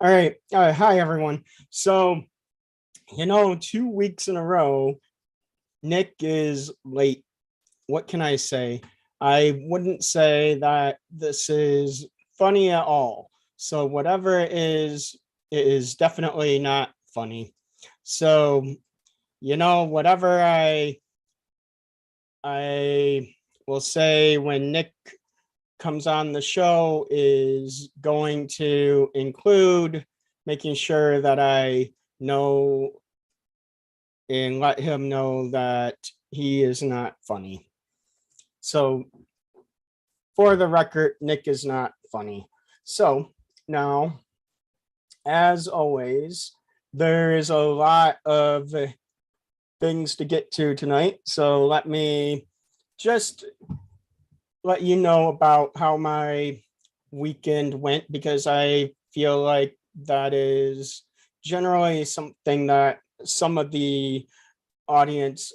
All right. Hi, everyone. So, 2 weeks in a row, Nick is late. What can I say? I wouldn't say that this is funny at all. So, whatever it is definitely not funny. So, whatever I will say when Nick comes on the show is going to include making sure that I know and let him know that he is not funny. So, for the record, Nick is not funny. So, now, as always, there is a lot of things to get to tonight. So, let me just let you know about how my weekend went because I feel like that is generally something that some of the audience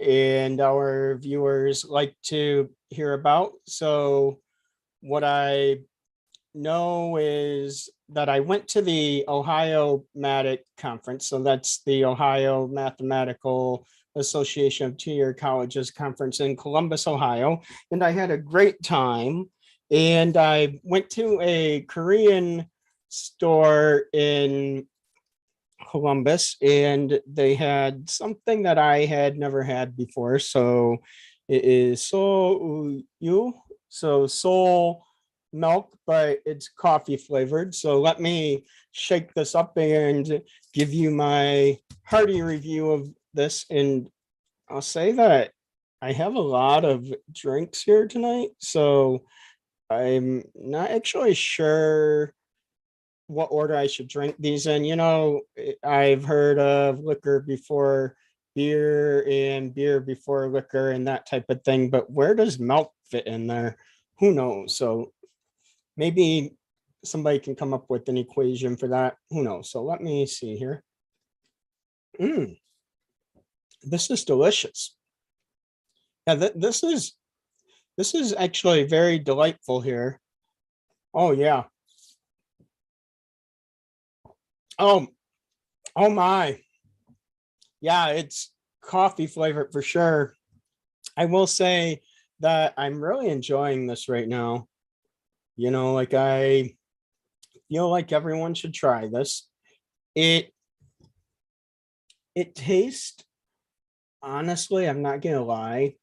and our viewers like to hear about. So, what I know is that I went to the Ohio Matic Conference. So, that's the Ohio Mathematical Association of Two-Year Colleges Conference in Columbus, Ohio. And I had a great time. And I went to a Korean store in Columbus, and they had something that I had never had before. So it is soul milk, but it's coffee flavored. So let me shake this up and give you my hearty review of this. And I'll say that I have a lot of drinks here tonight, so I'm not actually sure what order I should drink these in. I've heard of liquor before beer and beer before liquor and that type of thing, but where does milk fit in there? Who knows? So maybe somebody can come up with an equation for that. Who knows? So let me see here. This is delicious. Yeah, this is actually very delightful here. Oh yeah. Oh, oh my. Yeah, it's coffee flavored for sure. I will say that I'm really enjoying this right now. Like I feel like everyone should try this. It it tastes, honestly, I'm not gonna lie.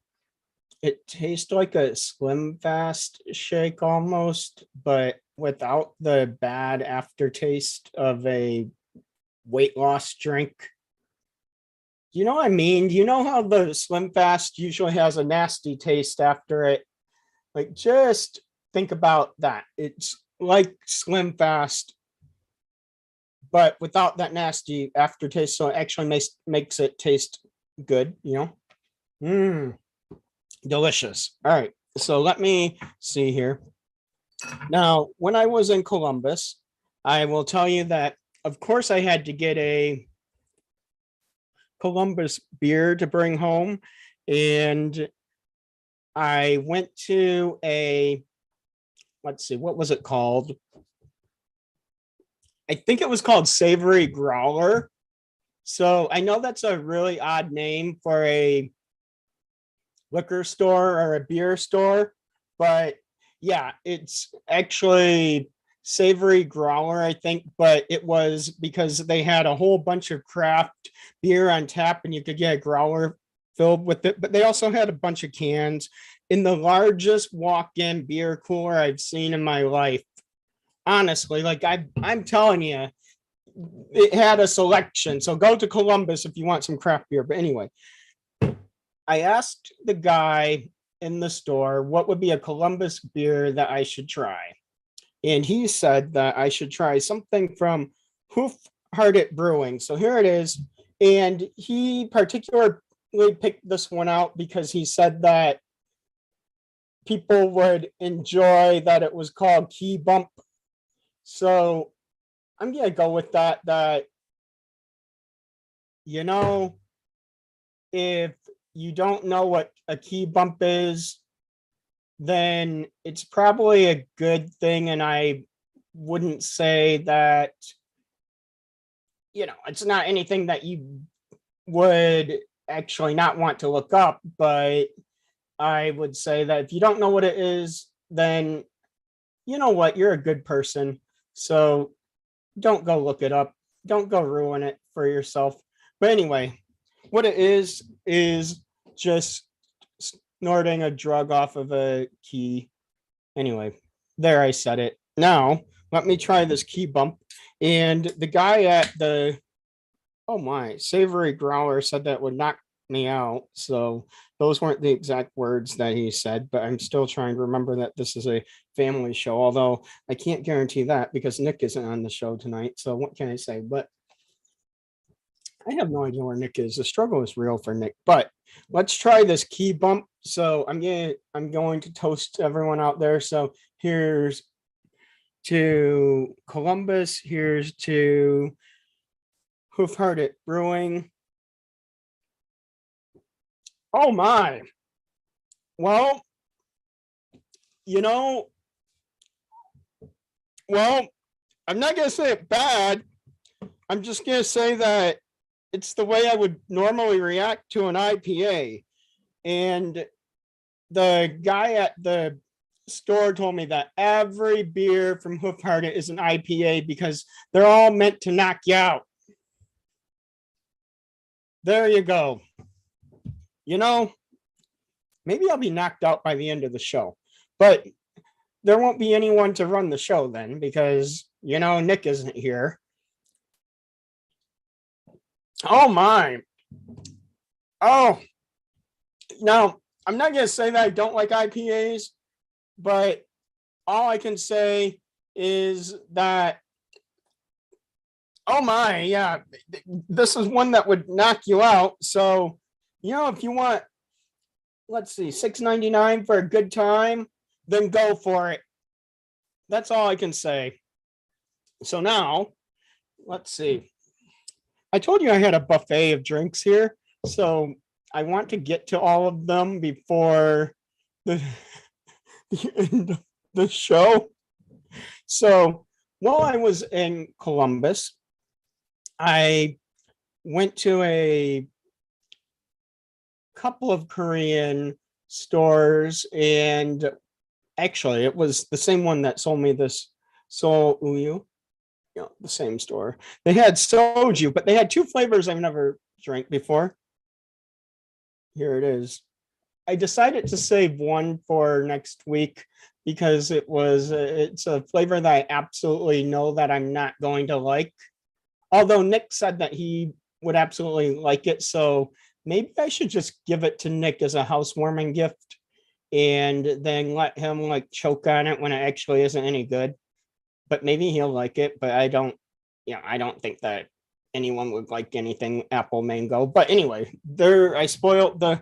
It tastes like a Slim Fast shake almost, but without the bad aftertaste of a weight loss drink. You know what I mean? You know how the Slim Fast usually has a nasty taste after it? Like, just think about that. It's like Slim Fast, but without that nasty aftertaste. So it actually makes it taste good. Mmm, delicious. All right. So let me see here. Now, when I was in Columbus, I will tell you that, of course, I had to get a Columbus beer to bring home. And I went to let's see, what was it called? I think it was called Savory Growler. So I know that's a really odd name for a liquor store or a beer store, but yeah, it's actually Savory Growler, I think, but it was because they had a whole bunch of craft beer on tap and you could get a growler filled with it, but they also had a bunch of cans in the largest walk-in beer cooler I've seen in my life. Honestly, like I'm telling you, it had a selection. So go to Columbus if you want some craft beer. But anyway, I asked the guy in the store what would be a Columbus beer that I should try. And he said that I should try something from Hoof Hearted Brewing. So here it is. And he particularly picked this one out because he said that people would enjoy that it was called Key Bump. So I'm going to go with that, you know, if you don't know what a key bump is, then it's probably a good thing. And I wouldn't say that, it's not anything that you would actually not want to look up, but I would say that if you don't know what it is, then you know what, you're a good person. So don't go look it up. Don't go ruin it for yourself. But anyway, what it is just snorting a drug off of a key. Anyway, there, I said it. Now, let me try this key bump. And the guy at the, oh my, savory growler said that would knock me out. So those weren't the exact words that he said, but I'm still trying to remember that this is a family show, although I can't guarantee that because Nick isn't on the show tonight. So what can I say? But I have no idea where Nick is. The struggle is real for Nick, but let's try this key bump. So I'm going to toast everyone out there. So here's to Columbus. Here's to Hoof Hearted Brewing. Oh my. Well, I'm not going to say it bad. I'm just going to say that it's the way I would normally react to an IPA. And the guy at the store told me that every beer from Hoof Hearted is an IPA because they're all meant to knock you out. There you go. Maybe I'll be knocked out by the end of the show, but there won't be anyone to run the show then because, Nick isn't here. Oh my. Oh, now I'm not going to say that I don't like IPAs, but all I can say is that, oh my, yeah, this is one that would knock you out. So, if you want, let's see, $6.99 for a good time, then go for it. That's all I can say. So now, let's see. I told you I had a buffet of drinks here, so I want to get to all of them before the end of the show. So while I was in Columbus, I went to a couple of Korean stores, and actually it was the same one that sold me this Seoul Uyu. The same store. They had soju, but they had two flavors I've never drank before. Here it is. I decided to save one for next week because it's a flavor that I absolutely know that I'm not going to like. Although Nick said that he would absolutely like it, so maybe I should just give it to Nick as a housewarming gift and then let him choke on it when it actually isn't any good. But maybe he'll like it, but I don't think that anyone would like anything apple mango. But anyway, I spoiled the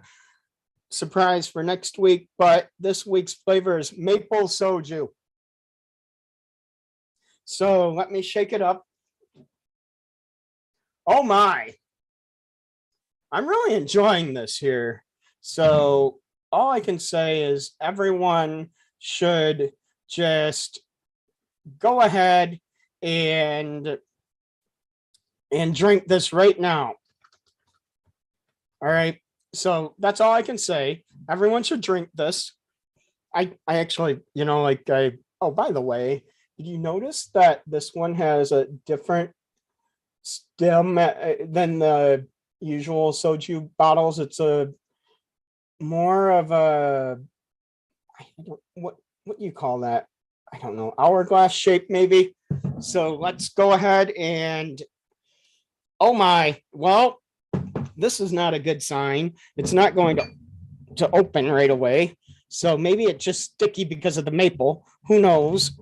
surprise for next week, but this week's flavor is maple soju. So let me shake it up. Oh my. I'm really enjoying this here. So all I can say is everyone should just go ahead and drink this right now. All right. So that's all I can say. Everyone should drink this. I actually, oh, by the way, did you notice that this one has a different stem than the usual soju bottles? It's a more of a, what do you call that? I don't know, hourglass shape maybe. So let's go ahead and, oh my, well, this is not a good sign. It's not going to open right away. So maybe it's just sticky because of the maple. Who knows?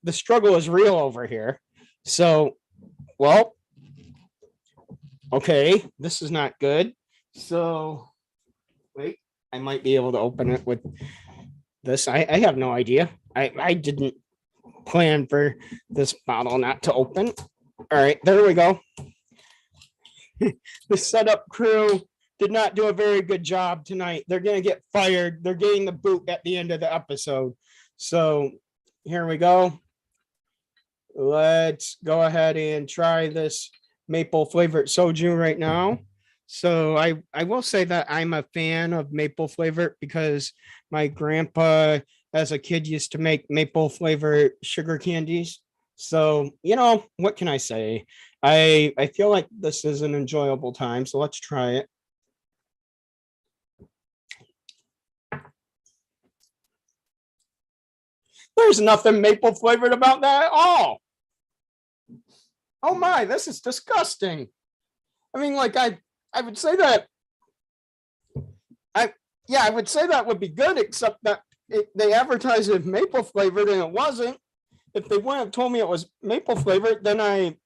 The struggle is real over here. So, well, okay, this is not good. So, wait, I might be able to open it with this. I have no idea. I didn't plan for this bottle not to open. All right, there we go. The setup crew did not do a very good job tonight. They're going to get fired. They're getting the boot at the end of the episode. So here we go. let's go ahead and try this maple flavored soju right now. So I will say that I'm a fan of maple flavor because my grandpa as a kid used to make maple flavored sugar candies. So, what can I say? I feel like this is an enjoyable time, so let's try it. There's nothing maple flavored about that at all. Oh my, this is disgusting. I mean, like I would say that I would say that would be good, except that they advertised it maple flavored and it wasn't. If they wouldn't have told me it was maple flavored, then I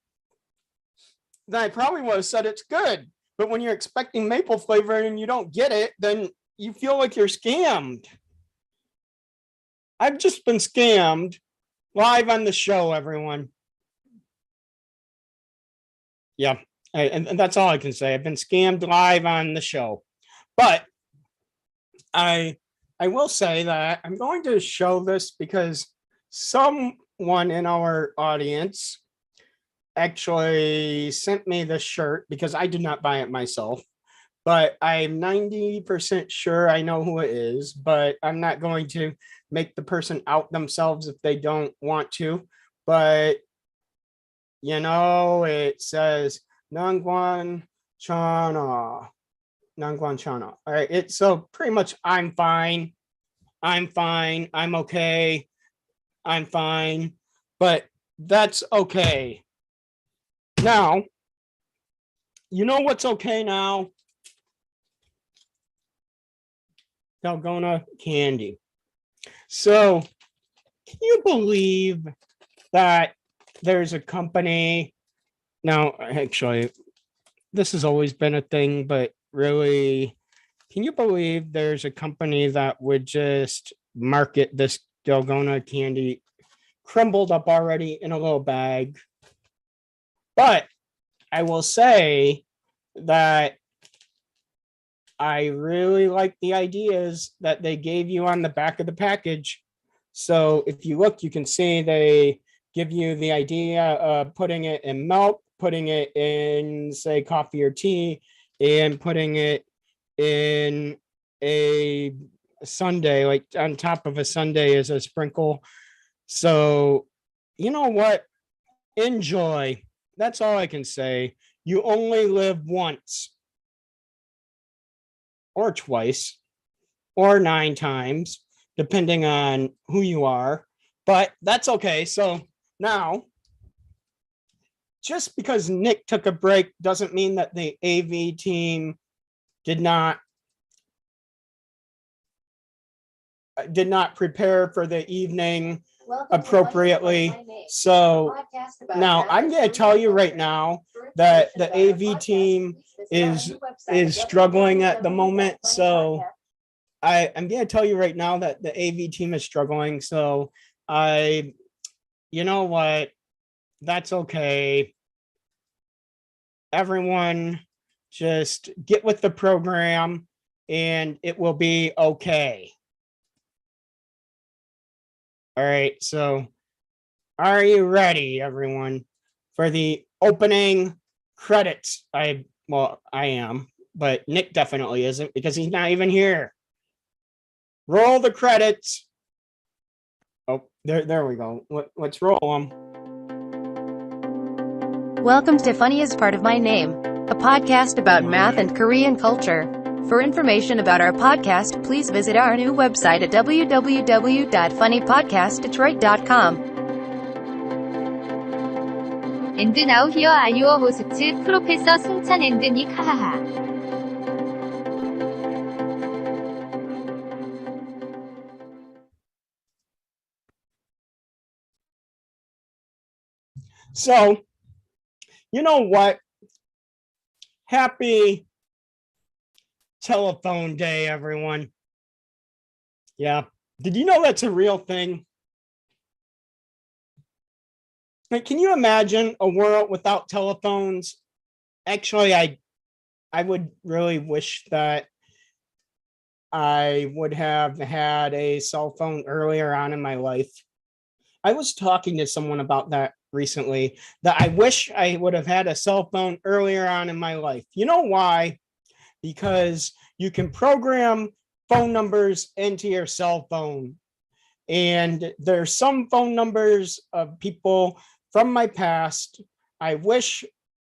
probably would have said it's good. But when you're expecting maple flavor and you don't get it, then you feel like you're scammed. I've just been scammed live on the show, everyone. Yeah, and that's all I can say. I've been scammed live on the show. But I will say that I'm going to show this because someone in our audience actually sent me this shirt because I did not buy it myself. But I'm 90% sure I know who it is, but I'm not going to make the person out themselves if they don't want to. But it says Nangwan Chana. Nangwan Chana. All right. It's so pretty much I'm fine. I'm fine. I'm okay. I'm fine. But that's okay. Now, you know what's okay now? Dalgona candy. So, can you believe that there's a company? Now, actually, this has always been a thing, but really, can you believe there's a company that would just market this Dalgona candy crumbled up already in a little bag? But I will say that I really like the ideas that they gave you on the back of the package. So if you look, you can see they give you the idea of putting it in milk, putting it in, say, coffee or tea, and putting it in a sundae, like on top of a sundae as a sprinkle. So, you know what? Enjoy. That's all I can say. You only live once, or twice, or 9 times, depending on who you are. But that's okay. So now, just because Nick took a break doesn't mean that the AV team did not prepare for the evening appropriately. So now I'm going to tell you right now that the AV team is struggling at the moment. So I'm going to tell you right now that the AV team is struggling. So you know what? That's okay. Everyone just get with the program and it will be okay. All right. So are you ready, everyone, for the opening credits? I am, but Nick definitely isn't because he's not even here. Roll the credits. Oh, there we go. Let's roll them. Welcome to Funny is Part of My Name, a podcast about math and Korean culture. For information about our podcast, please visit our new website at www.funnypodcastdetroit.com. And now here are your hosts, Professor 승찬 and Nick. 하하하. So, you know what? Happy telephone day, everyone. Yeah. Did you know that's a real thing? Like, can you imagine a world without telephones? Actually, I would really wish that I would have had a cell phone earlier on in my life. I was talking to someone about that recently that I wish I would have had a cell phone earlier on in my life. You know why? Because you can program phone numbers into your cell phone. And there's some phone numbers of people from my past I wish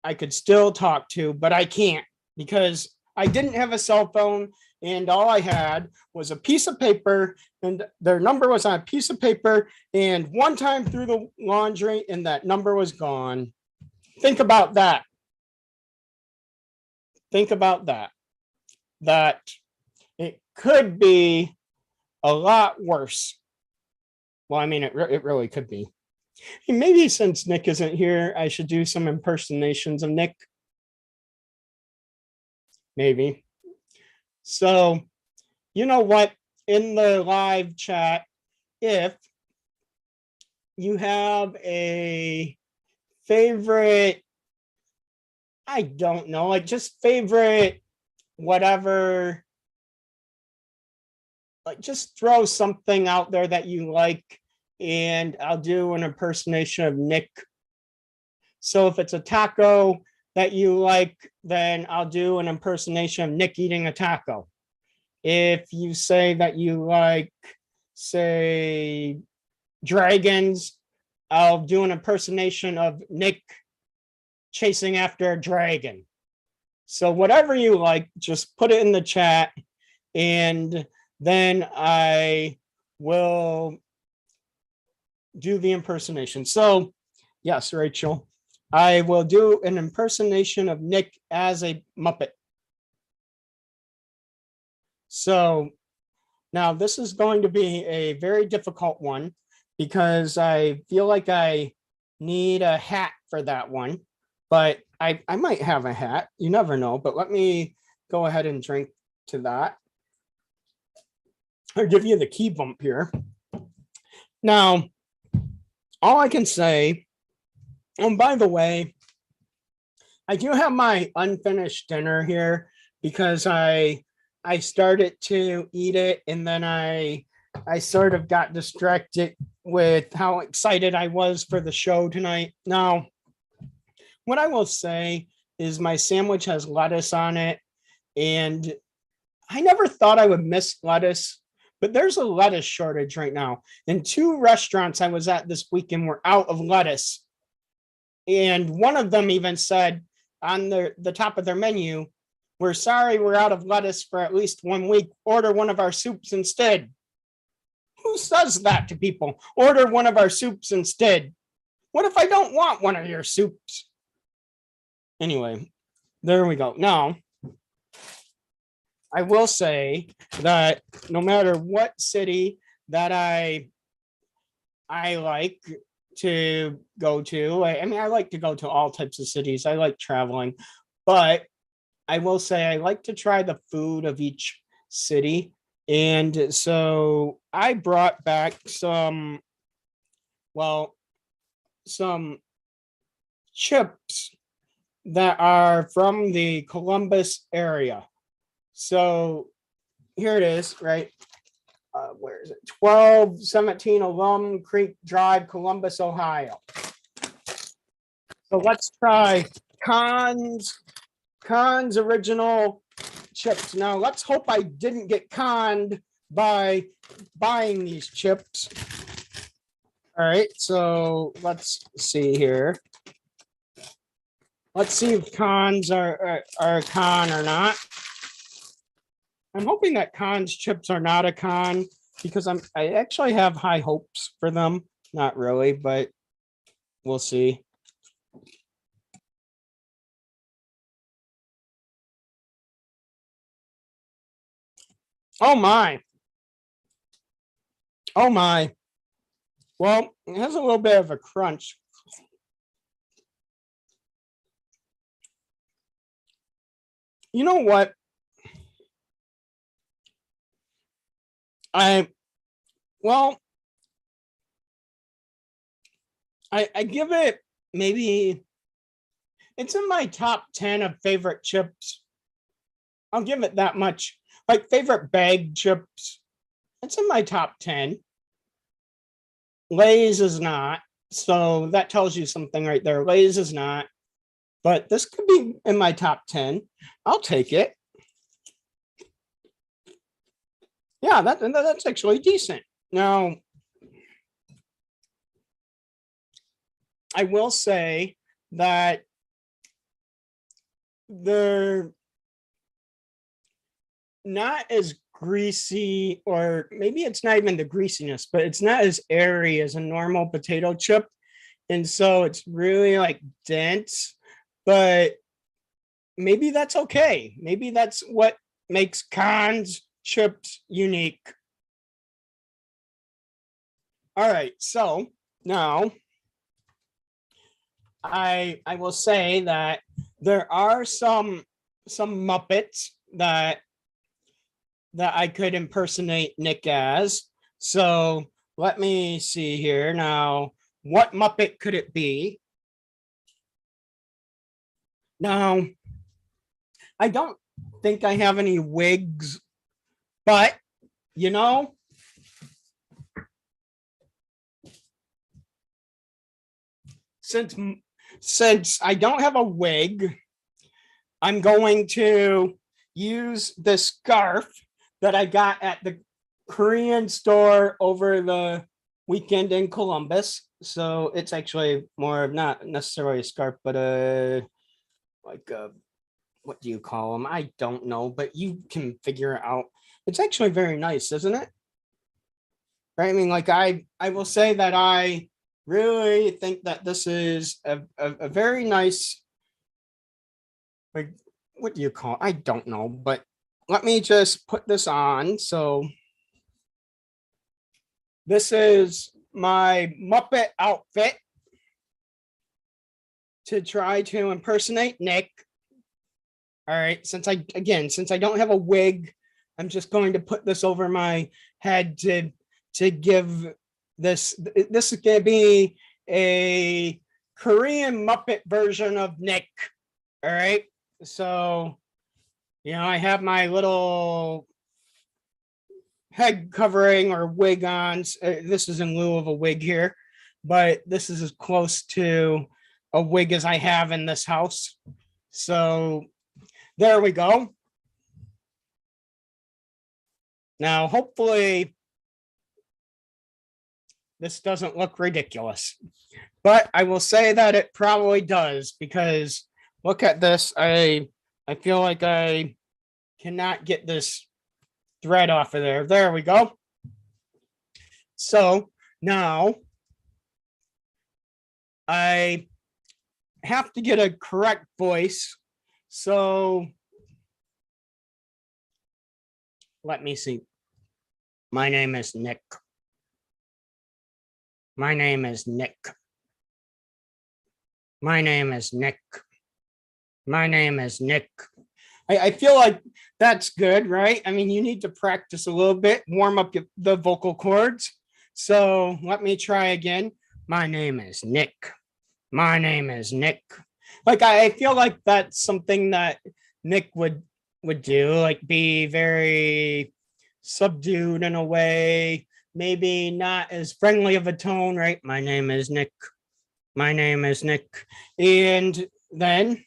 I could still talk to, but I can't because I didn't have a cell phone and all I had was a piece of paper and their number was on a piece of paper and one time through the laundry and that number was gone. Think about that. Think about that. That it could be a lot worse. Well, I mean, it really could be. Maybe since Nick isn't here, I should do some impersonations of Nick. Maybe. So, you know what? In the live chat, if you have a favorite, I don't know, like just favorite whatever, like just throw something out there that you like and I'll do an impersonation of Nick. So if it's a taco that you like, then I'll do an impersonation of Nick eating a taco. If you say that you like, say, dragons, I'll do an impersonation of Nick chasing after a dragon. So whatever you like, just put it in the chat and then I will do the impersonation. So yes, Rachel, I will do an impersonation of Nick as a Muppet. So now this is going to be a very difficult one because I feel like I need a hat for that one, but I might have a hat. You never know, but let me go ahead and drink to that. I'll give you the key bump here. Now, all I can say, and by the way, I do have my unfinished dinner here because I started to eat it and then I sort of got distracted with how excited I was for the show tonight. Now, what I will say is my sandwich has lettuce on it and I never thought I would miss lettuce, but there's a lettuce shortage right now. And 2 restaurants I was at this weekend were out of lettuce. And one of them even said on the top of their menu, "We're sorry, we're out of lettuce for at least 1 week. Order one of our soups instead." Who says that to people? Order one of our soups instead. What if I don't want one of your soups? Anyway, there we go. Now, I will say that no matter what city that I like to go to, I mean, I like to go to all types of cities. I like traveling, but I will say I like to try the food of each city. And so I brought back some chips that are from the Columbus area. So here it is, right? Where is it? 1217 Alum Creek Drive, Columbus, Ohio. So let's try Conn's original chips. Now let's hope I didn't get conned by buying these chips. All right, so let's see here. Let's see if Conn's are a con or not. I'm hoping that Conn's chips are not a con because I actually have high hopes for them. Not really, but we'll see. Oh my. Oh my. Well, it has a little bit of a crunch. You know what? I give it maybe, it's in my top 10 of favorite chips. I'll give it that much. Like favorite bag chips, it's in my top 10. Lay's is not. So that tells you something right there. Lay's is not, but this could be in my top 10. I'll take it. Yeah, that's actually decent. Now, I will say that they're not as greasy, or maybe it's not even the greasiness, but it's not as airy as a normal potato chip. And so it's really like dense, but maybe that's okay. Maybe that's what makes Cons chips unique. All right, so now I will say that there are some Muppets that I could impersonate Nick as. So let me see here now. What Muppet could it be? Now, I don't think I have any wigs, but you know, since I don't have a wig, I'm going to use the scarf that I got at the Korean store over the weekend in Columbus. So it's actually more of not necessarily a scarf, but like a, what do you call them? I don't know, but you can figure it out. It's actually very nice, isn't it? Right? I mean, like I will say that I really think that this is a very nice, like, what do you call it? I don't know, but let me just put this on. So this is my Muppet outfit to try to impersonate Nick. All right, since I don't have a wig, I'm just going to put this over my head to give this is going to be a Korean Muppet version of Nick. All right, so I have my little head covering or wig on. This is in lieu of a wig here, but this is as close to a wig as I have in this house. So there we go. Now, hopefully this doesn't look ridiculous, but I will say that it probably does, because look at this. I feel like I cannot get this thread off of there. There we go. So now I have to get a correct voice. So let me see. My name is Nick. My name is Nick. My name is Nick. My name is Nick. I feel like that's good, right? I mean, you need to practice a little bit, warm up the vocal cords. So let me try again. My name is Nick. My name is Nick. Like, I feel like that's something that Nick would do, like be very subdued in a way, maybe not as friendly of a tone, right? My name is Nick. My name is Nick. And then,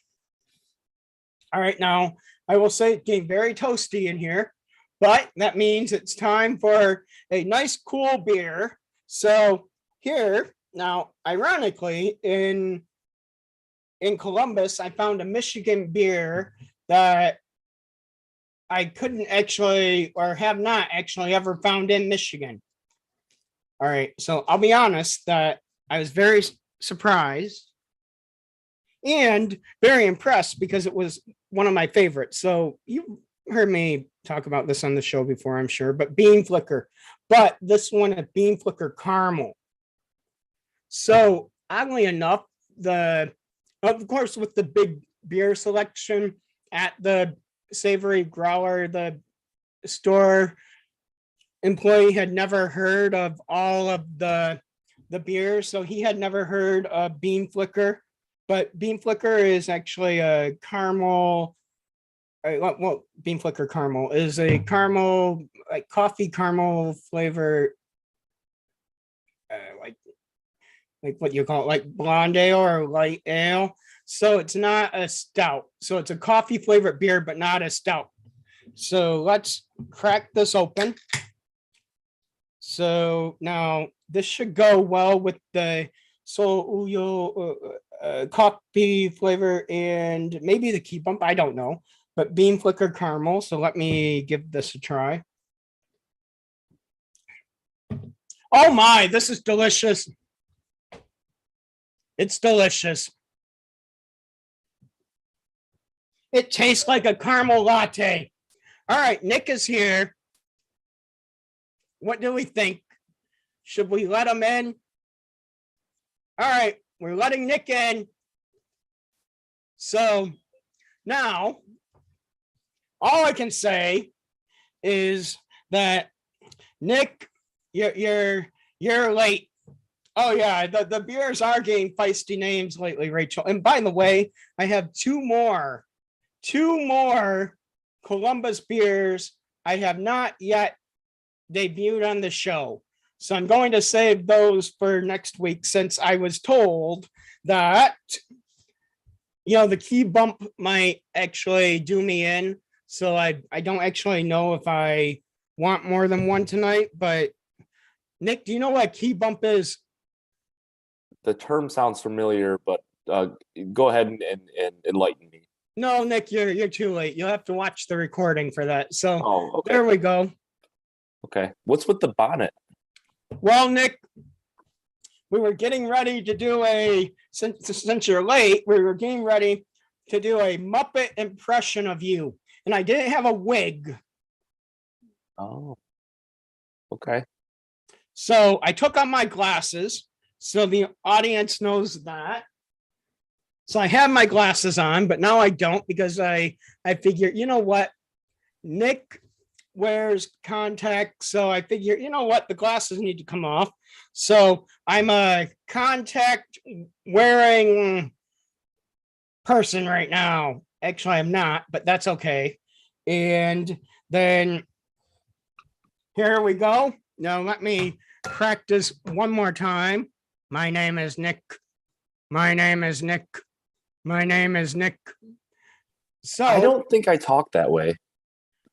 all right, now I will say it's getting very toasty in here, but that means it's time for a nice cool beer. So here, now, ironically, in Columbus, I found a Michigan beer that I couldn't actually, or have not actually ever found in Michigan. All right, so I'll be honest that I was very surprised and very impressed, because it was one of my favorites. So you heard me talk about this on the show before, I'm sure, but Bean Flicker. But this one, a Bean Flicker Caramel. So oddly enough, of course, with the big beer selection at the Savory Growler, the store employee had never heard of all of the beers, so he had never heard of Bean Flicker. But Bean Flicker is actually a caramel. Well, Bean Flicker Caramel is a caramel, like coffee caramel flavor, like like what you call it, like blonde ale or light ale. So it's not a stout. So it's a coffee flavored beer, but not a stout. So let's crack this open. So now this should go well with the so uyo coffee flavor and maybe the key bump. I don't know, but bean flicker caramel. So let me give this a try. Oh my, this is delicious. It's delicious. It tastes like a caramel latte. All right, Nick is here. What do we think? Should we let him in? All right, we're letting Nick in. So now, all I can say is that Nick, you're late. Oh yeah, the beers are getting feisty names lately, Rachel. And by the way, I have two more Columbus beers I have not yet debuted on the show. So I'm going to save those for next week since I was told that, the key bump might actually do me in. So I don't actually know if I want more than one tonight, but Nick, do you know what key bump is? The term sounds familiar, but go ahead and enlighten me. No, Nick, you're too late. You'll have to watch the recording for that. So okay. There we go. Okay. What's with the bonnet? Well, Nick, we were getting ready to do since you're late, we were getting ready to do a Muppet impression of you. And I didn't have a wig. Oh, okay. So I took on my glasses. So the audience knows that. So I have my glasses on, but now I don't because I figure, you know what? Nick wears contacts. So I figure, you know what? The glasses need to come off. So I'm a contact wearing person right now. Actually, I'm not, but that's okay. And then here we go. Now let me practice one more time. My name is Nick. My name is Nick. My name is Nick. So I don't think I talk that way.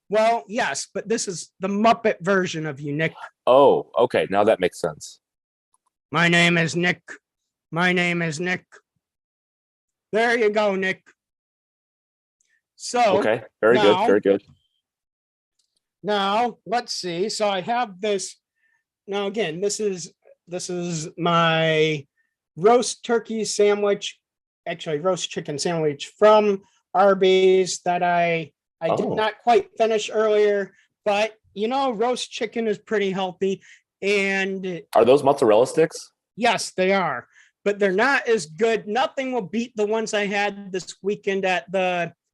Well, yes, but this is the Muppet version of you, Nick. Oh, okay. Now that makes sense. My name is Nick. My name is Nick. There you go, Nick. So okay, very good, very good. Now let's see. So I have this. Now again, this is my roast turkey sandwich, actually roast chicken sandwich from Arby's that I did not quite finish earlier, but roast chicken is pretty healthy. And are those mozzarella sticks? Yes, they are, but they're not as good. Nothing will beat the ones I had this weekend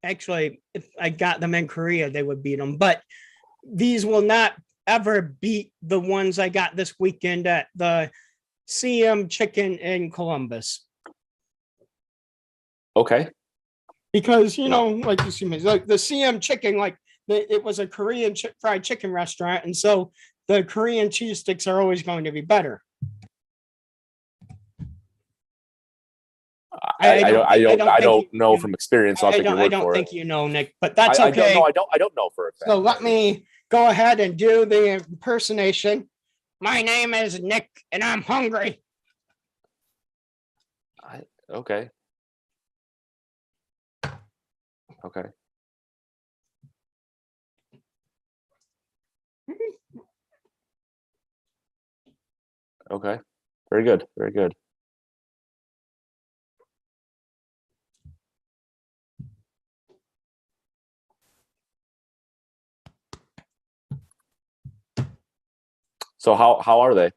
actually, if I got them in Korea, they would beat them, but these will not ever beat the ones I got this weekend at the E17 in Columbus. Okay. Because, like you see, like the E17, like it was a Korean fried chicken restaurant. And so the Korean cheese sticks are always going to be better. I don't know from experience. So I don't think you know, Nick, but that's okay. I don't know for a fact. So let me go ahead and do the impersonation. My name is Nick, and I'm hungry. Okay. Okay. Okay. Very good. Very good. So how are they?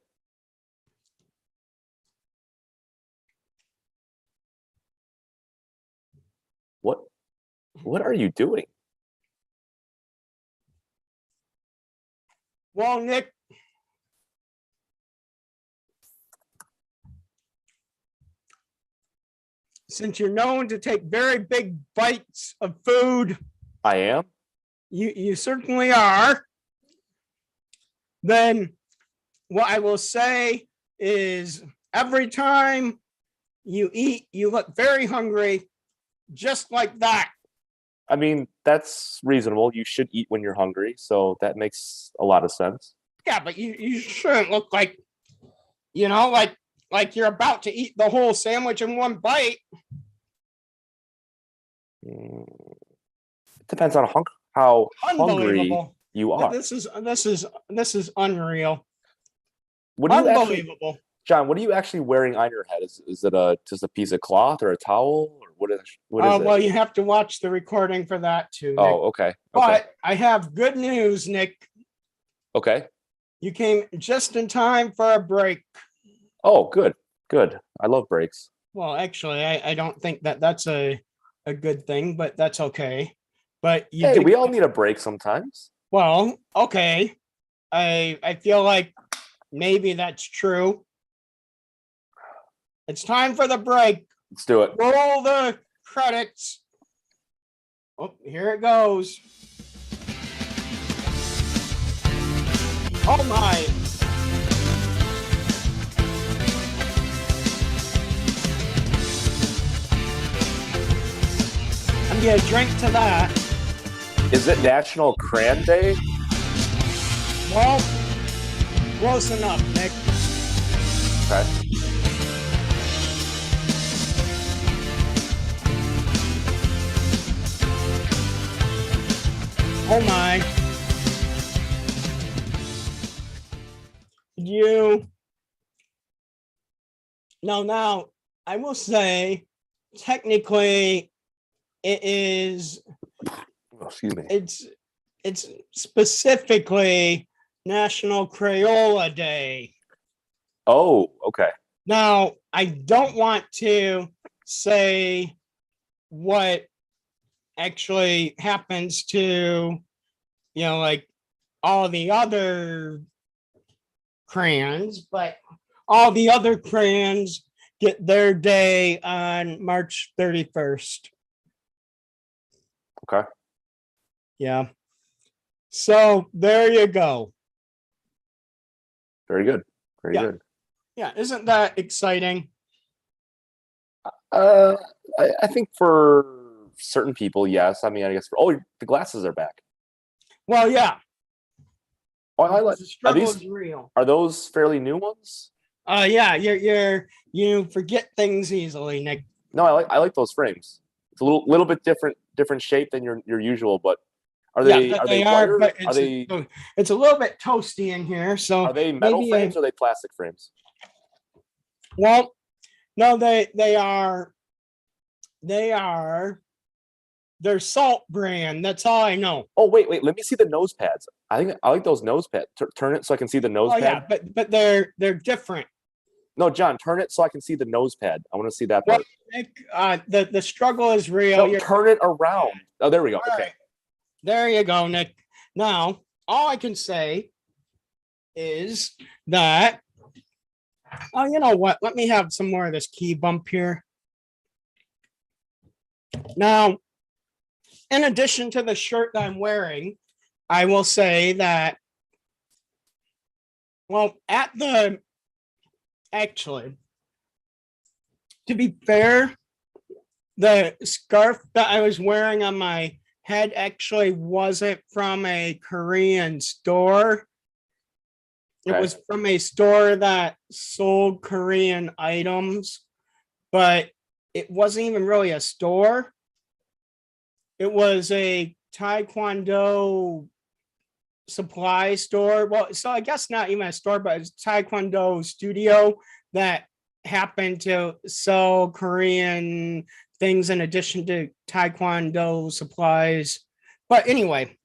What are you doing? Well, Nick, since you're known to take very big bites of food, I am. You certainly are. Then what I will say is every time you eat, you look very hungry, just like that. I mean, that's reasonable. You should eat when you're hungry, so that makes a lot of sense. Yeah, but you shouldn't look like, like you're about to eat the whole sandwich in one bite. Mm, It depends on how hungry Unbelievable. you are. This is unreal. What do you actually, Unbelievable. John? What are you actually wearing on your head? Is it just a piece of cloth or a towel or what is it? Well, you have to watch the recording for that too, Nick. Oh, okay. But I have good news, Nick. Okay. You came just in time for a break. Oh, good. I love breaks. Well, actually, I don't think that's a good thing, but that's okay. But Hey, we all need a break sometimes. Well, okay. I feel like maybe that's true. It's time for the break. Let's do it. Roll the credits. Oh, here it goes. Oh my. I'm gonna drink to that. Is it National Cran Day? Well, close enough, Nick. Okay. Oh my. Now, I will say, technically, it is, Oh, excuse me. it's specifically National Crayola Day. Oh, okay. Now, I don't want to say what actually happens to, like all the other crayons, but all the other crayons get their day on March 31st. Okay. Yeah. So there you go. Very good. Very Yeah. good. Yeah. Isn't that exciting? I think for certain people, yes. I mean, I guess the glasses are back. Well, yeah. Oh, I like. The Are struggle these is real. are those fairly new ones? Yeah, you forget things easily, Nick. No, I like those frames. It's a little bit different shape than your usual, but are they wire? But it's a little bit toasty in here. So are they metal maybe frames or are they plastic frames? well, no, they're Salt brand. That's all I know. Oh, wait. Let me see the nose pads. I think I like those nose pads. Turn it so I can see the nose pad. Yeah, but they're different. No, John, turn it so I can see the nose pad. I want to see that part. Nick, the struggle is real. No, turn it around. Oh, there we go. All Okay. right. There you go, Nick. Now, all I can say is that, oh, you know what? Let me have some more of this key bump here. Now, in addition to the shirt that I'm wearing, I will say that, well, actually, to be fair, the scarf that I was wearing on my head actually wasn't from a Korean store. It Okay. was from a store that sold Korean items, but it wasn't even really a store. It was a Taekwondo supply store. Well, so I guess not even a store, but it's a Taekwondo studio that happened to sell Korean things in addition to Taekwondo supplies. But anyway,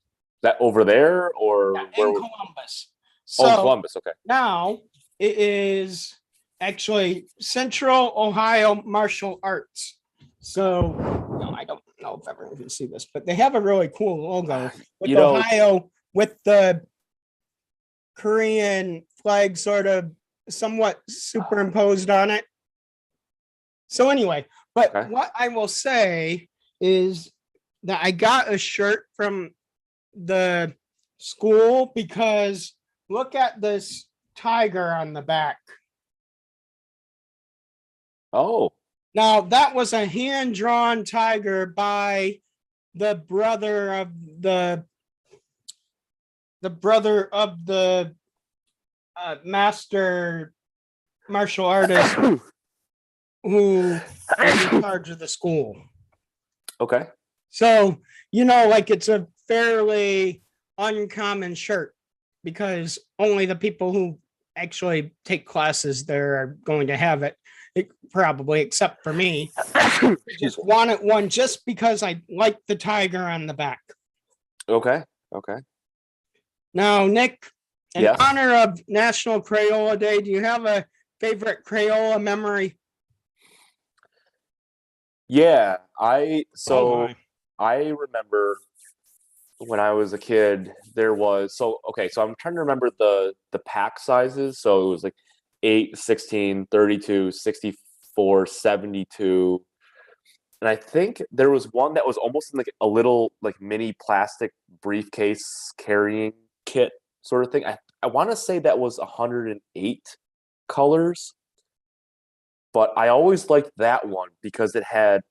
That over there or in where? Columbus. Oh, So Columbus. Okay. now it is actually Central Ohio Martial Arts. So no, I don't know if everyone can see this, but they have a really cool logo with Ohio with the Korean flag sort of somewhat superimposed on it. So anyway, but Okay. what I will say is that I got a shirt from the school because look at this tiger on the back. Oh, Now, that was a hand-drawn tiger by the brother of the master martial artist who was in charge of the school. okay. So, like it's a fairly uncommon shirt because only the people who actually take classes there are going to have it, probably, except for me. Just wanted one just because I like the tiger on the back. Okay. Okay. Now, Nick, in Yes. honor of National Crayola Day, do you have a favorite Crayola memory? Yeah. Oh, my. I remember when I was a kid, so I'm trying to remember the pack sizes. So it was like 8, 16, 32, 64, 72. And I think there was one that was almost in like a little like mini plastic briefcase carrying kit sort of thing. I want to say that was 108 colors, but I always liked that one because it had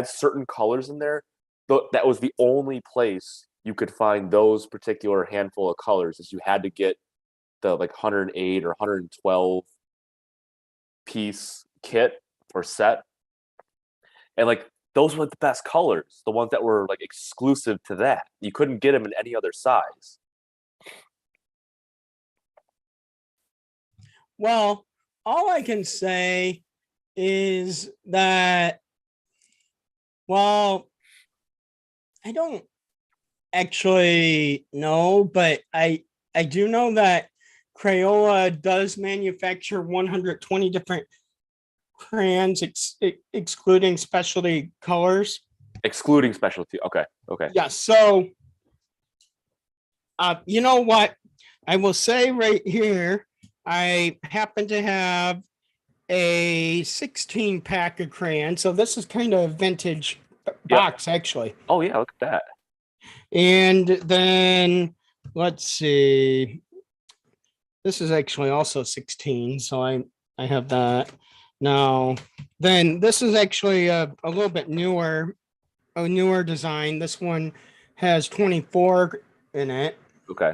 certain colors in there. But that was the only place you could find those particular handful of colors, is you had to get the like 108 or 112 piece kit or set. And like those were the best colors, the ones that were like exclusive to that. You couldn't get them in any other size. Well, all I can say is that, well, I don't actually know, but I do know that Crayola does manufacture 120 different crayons, excluding specialty colors. Excluding specialty. Okay. Okay. Yeah. So, you know what? I will say right here, I happen to have a 16 pack of crayons. So this is kind of vintage box, actually. Oh yeah, look at that. And then let's see. This is actually also 16. So I have that. Now, then this is actually a little bit newer, a newer design. This one has 24 in it. Okay.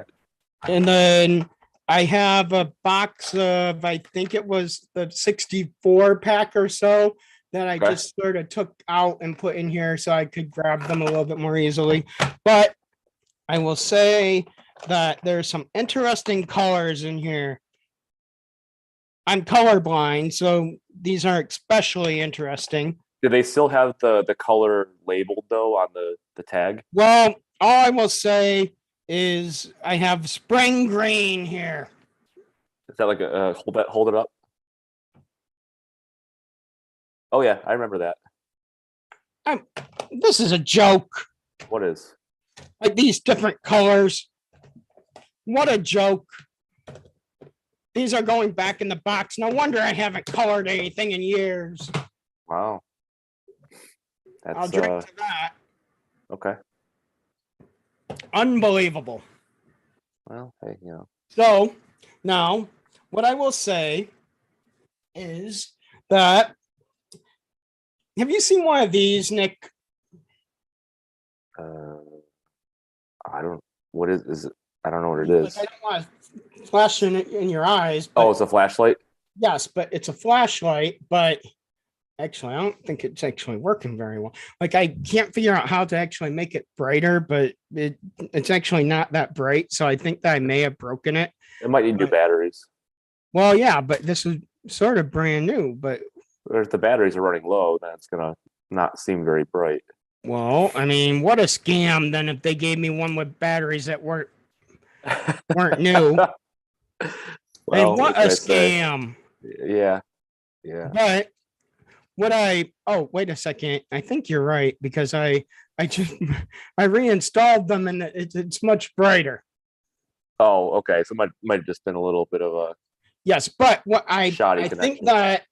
And then I have a box of, I think it was the 64 pack or so that I just sort of took out and put in here so I could grab them a little bit more easily. But I will say that there's some interesting colors in here. I'm colorblind, so these are especially interesting. Do they still have the color labeled though on the tag? Well, all I will say is I have spring green here. Is that like a hold it up? Oh yeah, I remember that. This is a joke. What is? Like these different colors. What a joke. These are going back in the box. No wonder I haven't colored anything in years. Wow. I'll drink to that. Okay. Unbelievable. Well, hey, you know. So now what I will say is that, have you seen one of these, Nick? I don't. What is it? I don't know what it is. Like, I don't want to flash in your eyes. Oh, it's a flashlight? Yes, but it's a flashlight, but actually, I don't think it's actually working very well. Like, I can't figure out how to actually make it brighter, but it's actually not that bright. So I think that I may have broken it. It might need new batteries. Well, yeah, but this is sort of brand new. But if the batteries are running low, then it's gonna not seem very bright. well, I mean, what a scam then if they gave me one with batteries that weren't new. Well, what a scam. Yeah. Yeah. But wait a second. I think you're right, because I reinstalled them and it's much brighter. Oh, okay. So might have just been a little bit of a yes, but what I connection. think that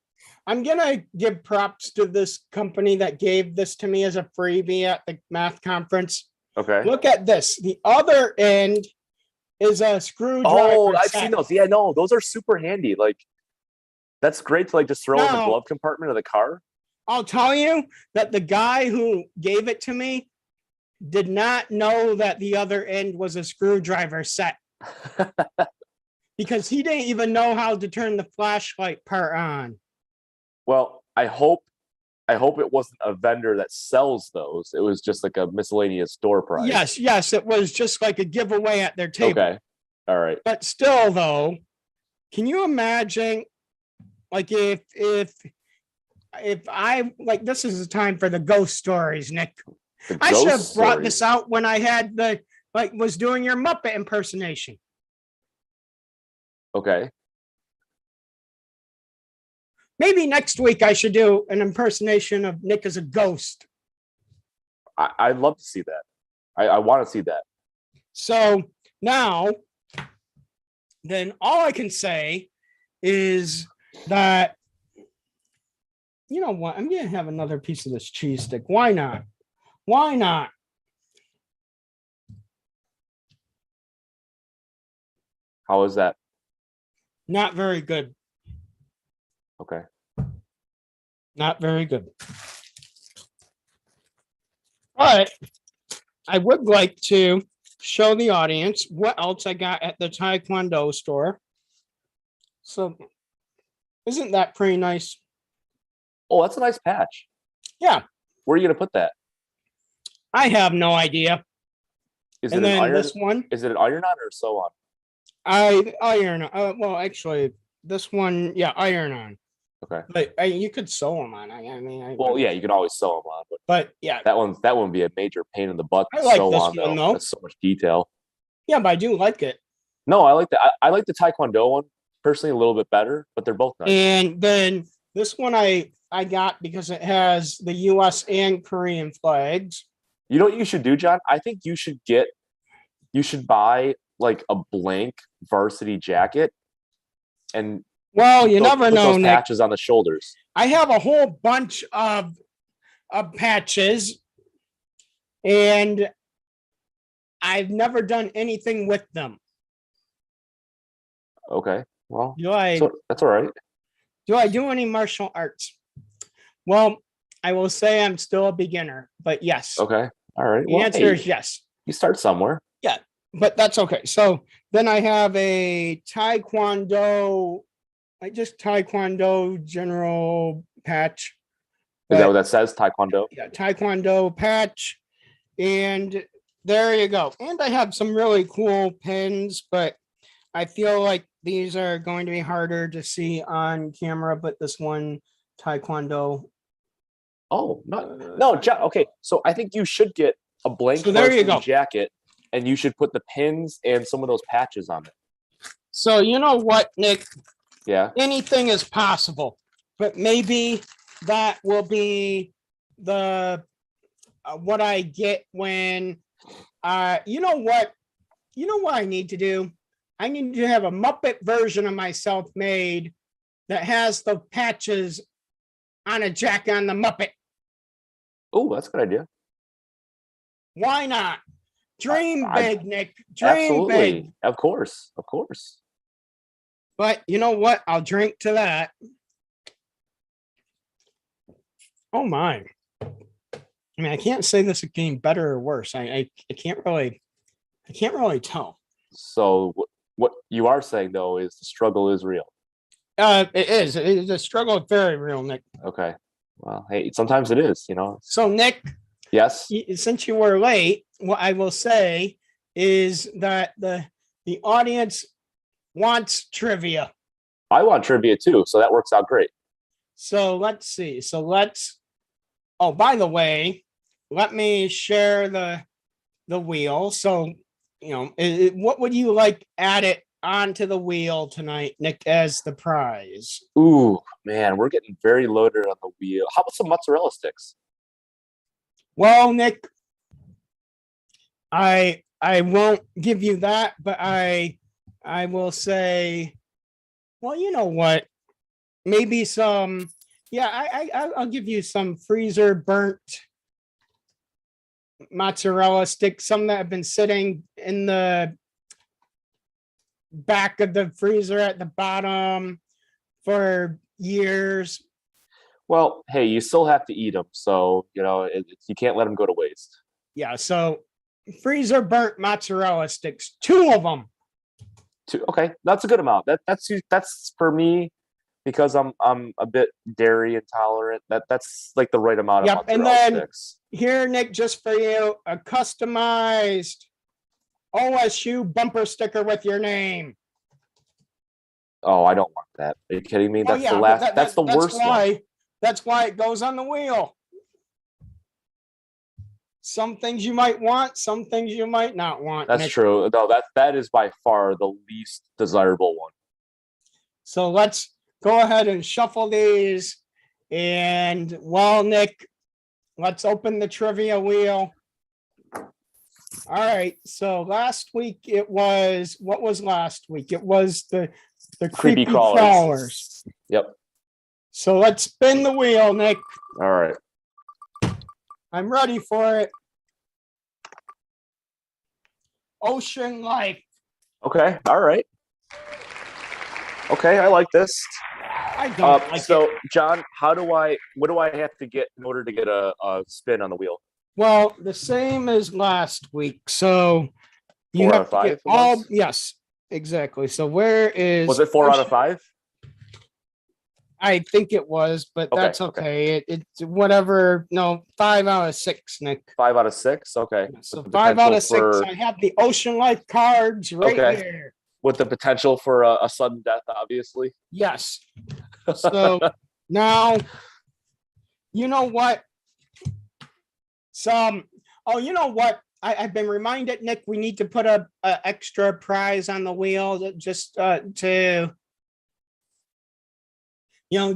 I'm gonna give props to this company that gave this to me as a freebie at the math conference. Okay. Look at this. The other end is a screwdriver. Oh, I've seen those. Yeah, no, those are super handy. Like That's great to like just throw in the No. glove compartment of the car. I'll tell you that the guy who gave it to me did not know that the other end was a screwdriver set because he didn't even know how to turn the flashlight part on. Well, I hope it wasn't a vendor that sells those. It was just like a miscellaneous store price. Yes, it was just like a giveaway at their table. Okay. All right. But still, though, can you imagine, like, if I like this is the time for the ghost stories, Nick. I should have brought this out when I had was doing your Muppet impersonation. Okay. Maybe next week I should do an impersonation of Nick as a ghost. I'd love to see that. I want to see that. So now, then all I can say is that, you know what? I'm going to have another piece of this cheese stick. Why not? Why not? How is that? Not very good. Okay. Not very good. But I would like to show the audience what else I got at the Taekwondo store. So, isn't that pretty nice? Oh, that's a nice patch. Yeah. Where are you going to put that? I have no idea. Is And it an then iron? this one, Is it an iron on or sew on? iron. Well, actually, this one, yeah, iron on. Okay. But you could sew them on. Well, yeah, you can always sew them on, But yeah, that would be a major pain in the butt to I like sew this on one, though. That's so much detail. yeah, but I do like it. No, I like that. I like the Taekwondo one personally a little bit better, but they're both nice. And then this one I got because it has the U.S. and Korean flags. You know what you should do, John? I think you should buy like a blank varsity jacket and Well, you never put know, those Nick. patches on the shoulders. I have a whole bunch of patches, and I've never done anything with them. Okay. Well, Do that's all right. I do any martial arts? Well, I will say I'm still a beginner, but yes. Okay. All right. The answer is yes. You start somewhere. But that's okay. So then I have a Taekwondo, Taekwondo general patch. Is that what that says? Taekwondo? Yeah, Taekwondo patch. And there you go. And I have some really cool pins, but I feel like these are going to be harder to see on camera. But this one, Taekwondo. Oh, no, John. Okay, so I think you should get a blank So there you varsity go. jacket, and you should put the pins and some of those patches on it. So you know what, Nick? Yeah. Anything is possible, but maybe that will be the what I get when you know what I need to do. I need to have a Muppet version of myself made that has the patches on a jacket on the Muppet. Oh, that's a good idea. Why not? Dream big, Nick. Dream Absolutely. big. Of course. But you know what? I'll drink to that. Oh my. I mean, I can't say this is getting better or worse. I can't really tell. So what you are saying though is the struggle is real. It is. The struggle is very real, Nick. Okay. Well, hey, sometimes it is, you know. So, Nick, Yes. since you were late, what I will say is that the audience wants trivia. I want trivia too, so that works out great. So let's see. Oh, by the way, let me share the wheel. So, you know, what would you like added onto the wheel tonight, Nick, as the prize? Ooh, man, we're getting very loaded on the wheel. How about some mozzarella sticks? Well, Nick, I won't give you that, but I will say, well, you know what? Maybe some. Yeah, I'll give you some freezer burnt mozzarella sticks, some that have been sitting in the back of the freezer at the bottom for years. Well, hey, you still have to eat them, so you can't let them go to waste. Yeah, so freezer burnt mozzarella sticks, 2 of them. Okay, that's a good amount. That's for me because I'm a bit dairy intolerant. That's like the right amount of Yep, and mozzarella then sticks. here, Nick, just for you, a customized OSU bumper sticker with your name. Oh, I don't want that. Are you kidding me? Oh That's the yeah, last. That's the worst why. one. That's why it goes on the wheel. Some things you might want, some things you might not want. That's Nick. true. No, that is by far the least desirable one. So let's go ahead and shuffle these. And well, Nick, let's open the trivia wheel. All right. So last week what was last week? It was the creepy crawlers. Yep. So let's spin the wheel, Nick. All right. I'm ready for it. Ocean life. Okay. All right. Okay, I like this. I don't like so, it. John, what do I have to get in order to get a spin on the wheel? Well, the same as last week. So you 4 out have of to 5. get all. Yes, exactly. So where is? Was it 4 out of 5? I think it was, but Okay, that's okay. It's whatever. No, 5 out of 6, Nick. 5 out of 6. Okay. So With the 5 out of 6. potential I have the Ocean Life cards right Okay. here. with the potential for a sudden death, obviously. Yes. So now, you know what? You know what? I've been reminded, Nick, we need to put a extra prize on the wheel just to,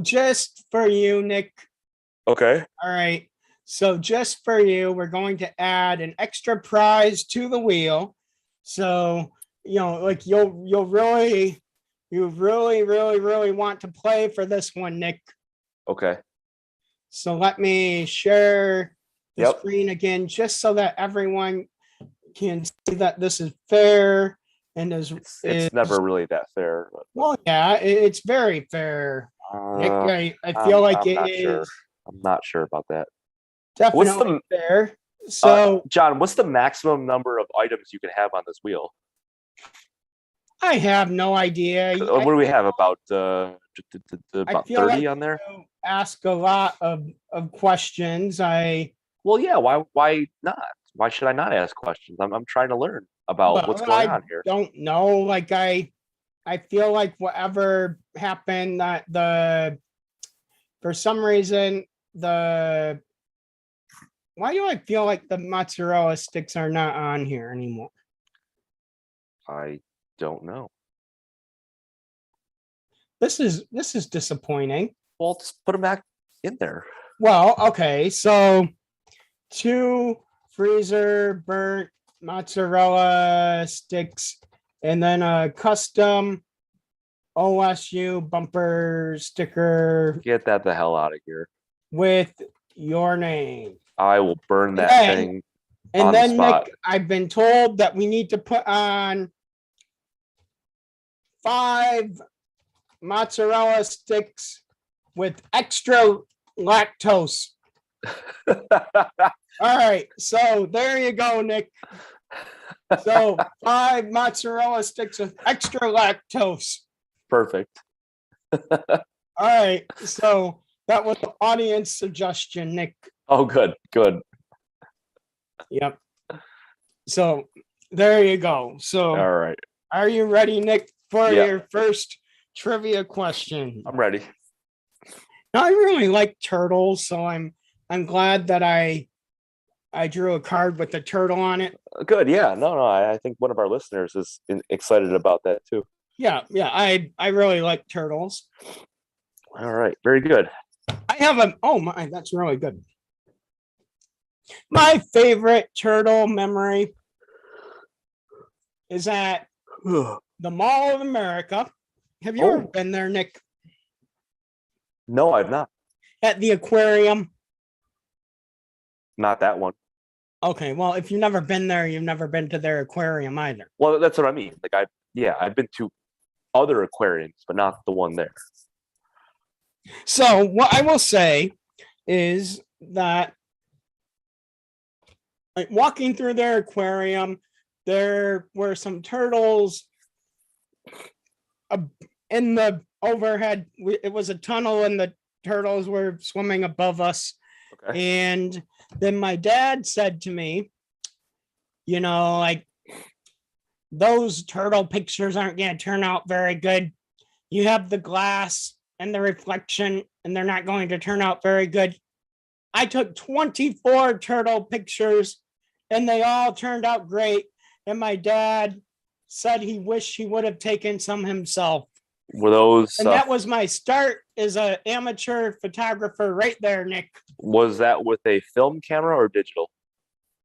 just for you, Nick. Okay. All right. So just for you, we're going to add an extra prize to the wheel. So, like you really want to play for this one, Nick. Okay. So let me share the Yep. screen again, just so that everyone can see that this is fair and It's never really that fair. well, yeah, it's very fair. Nick, I feel like I'm not it sure. is I'm not sure about that. definitely fair. So John, what's the maximum number of items you can have on this wheel? I have no idea. What do we have? About I feel 30 like on there? you ask a lot of questions. Well, yeah. Why not? Why should I not ask questions? I'm trying to learn about what's going on here. Don't know. Like I feel like whatever happened that for some reason why do I feel like the mozzarella sticks are not on here anymore? I don't know. This is disappointing. Well, just put them back in there. Well, okay, so 2 freezer burnt mozzarella sticks, and then a custom OSU bumper sticker Get that the hell out of here. with your name. I will burn that thing. And on the then, spot. Nick, I've been told that we need to put on 5 mozzarella sticks with extra lactose. All right, so there you go, Nick. So 5 mozzarella sticks with extra lactose. Perfect. All right, so that was the audience suggestion, Nick. Oh, good. Yep. So there you go. So All right. are you ready, Nick, for Yeah. your first trivia question? I'm ready. Now, I really like turtles, so I'm glad that I drew a card with the turtle on it. Good. Yeah. No. I think one of our listeners is excited about that too. Yeah. I really like turtles. All right. Very good. I have oh my, that's really good. My favorite turtle memory is at the Mall of America. Have you ever been there, Nick? No, I've not. At the aquarium? Not that one. Okay, well, if you've never been there, you've never been to their aquarium either. Well, that's what I mean. Like I've been to other aquariums, but not the one there. So what I will say is that, like, walking through their aquarium, there were some turtles in the overhead. It was a tunnel and the turtles were swimming above us. Okay. And then my dad said to me, like, those turtle pictures aren't going to turn out very good. You have the glass and the reflection, and they're not going to turn out very good. I took 24 turtle pictures, and they all turned out great. And my dad said he wished he would have taken some himself. Were those? And that was my start as an amateur photographer right there, Nick. Was that with a film camera or digital?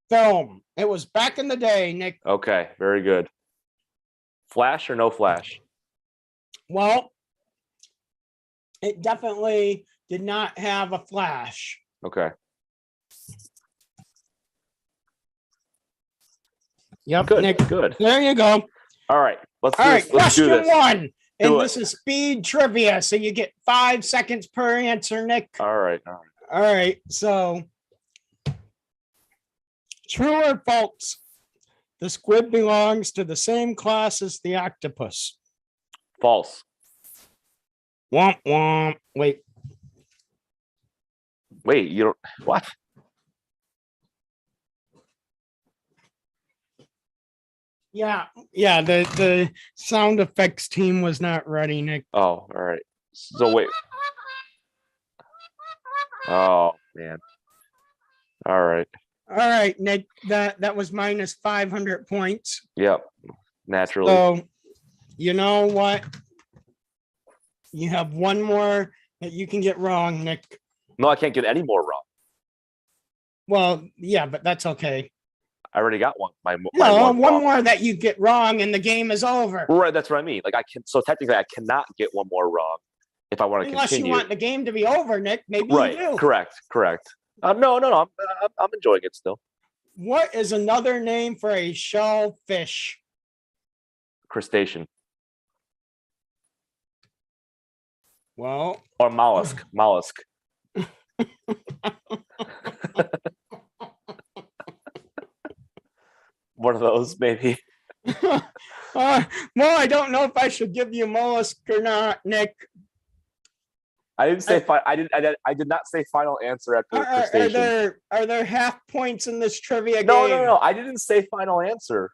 Film. It was back in the day, Nick. Okay, very good. Flash or no flash? Well, it definitely did not have a flash. Okay. Yep, Good. Nick. Good. There you go. All right. Let's do All this. right, Let's do question this. one. And Do this is speed trivia. So you get 5 seconds per answer, Nick. All right. All right. So true or false? The squid belongs to the same class as the octopus. False. Womp womp. Wait. You don't. What? Yeah. The sound effects team was not ready, Nick. Oh, all right. So wait. Oh man. All right. All right, Nick. That was minus 500 points. Yep. Naturally. So, you know what? You have one more that you can get wrong, Nick. No, I can't get any more wrong. Well, yeah, but that's okay. I already got one. My No, one wrong. more that you get wrong and the game is over. Right, that's what I mean. Like I can. So technically, I cannot get one more wrong if I want to Unless continue. you want the game to be over, Nick. Maybe Right. you do. Correct. No. I'm enjoying it still. What is another name for a shellfish? Crustacean Well, or mollusk. Mollusk. One of those, maybe. well, I don't know if I should give you mollusk or not, Nick. I didn't say. I did not say final answer after crustacean. Are there half points in this trivia game? No. I didn't say final answer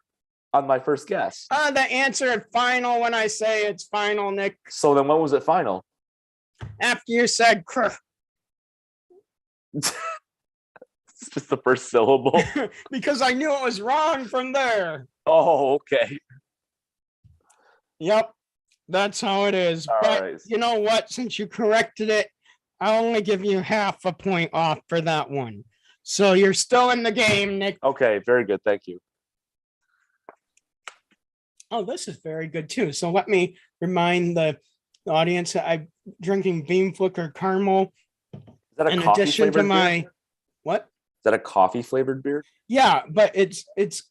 on my first guess. The answer is final when I say it's final, Nick. So then when was it final? After you said It's just the first syllable. because I knew it was wrong from there. Oh, okay. Yep, that's how it is. All but right. You know what? Since you corrected it, I'll only give you half a point off for that one. So you're still in the game, Nick. Okay, very good. Thank you. Oh, this is very good too. So let me remind the audience that I'm drinking Beam Flicker Caramel Is that a in coffee addition to flavored my beer? what? Is that a coffee flavored beer? Yeah, but it's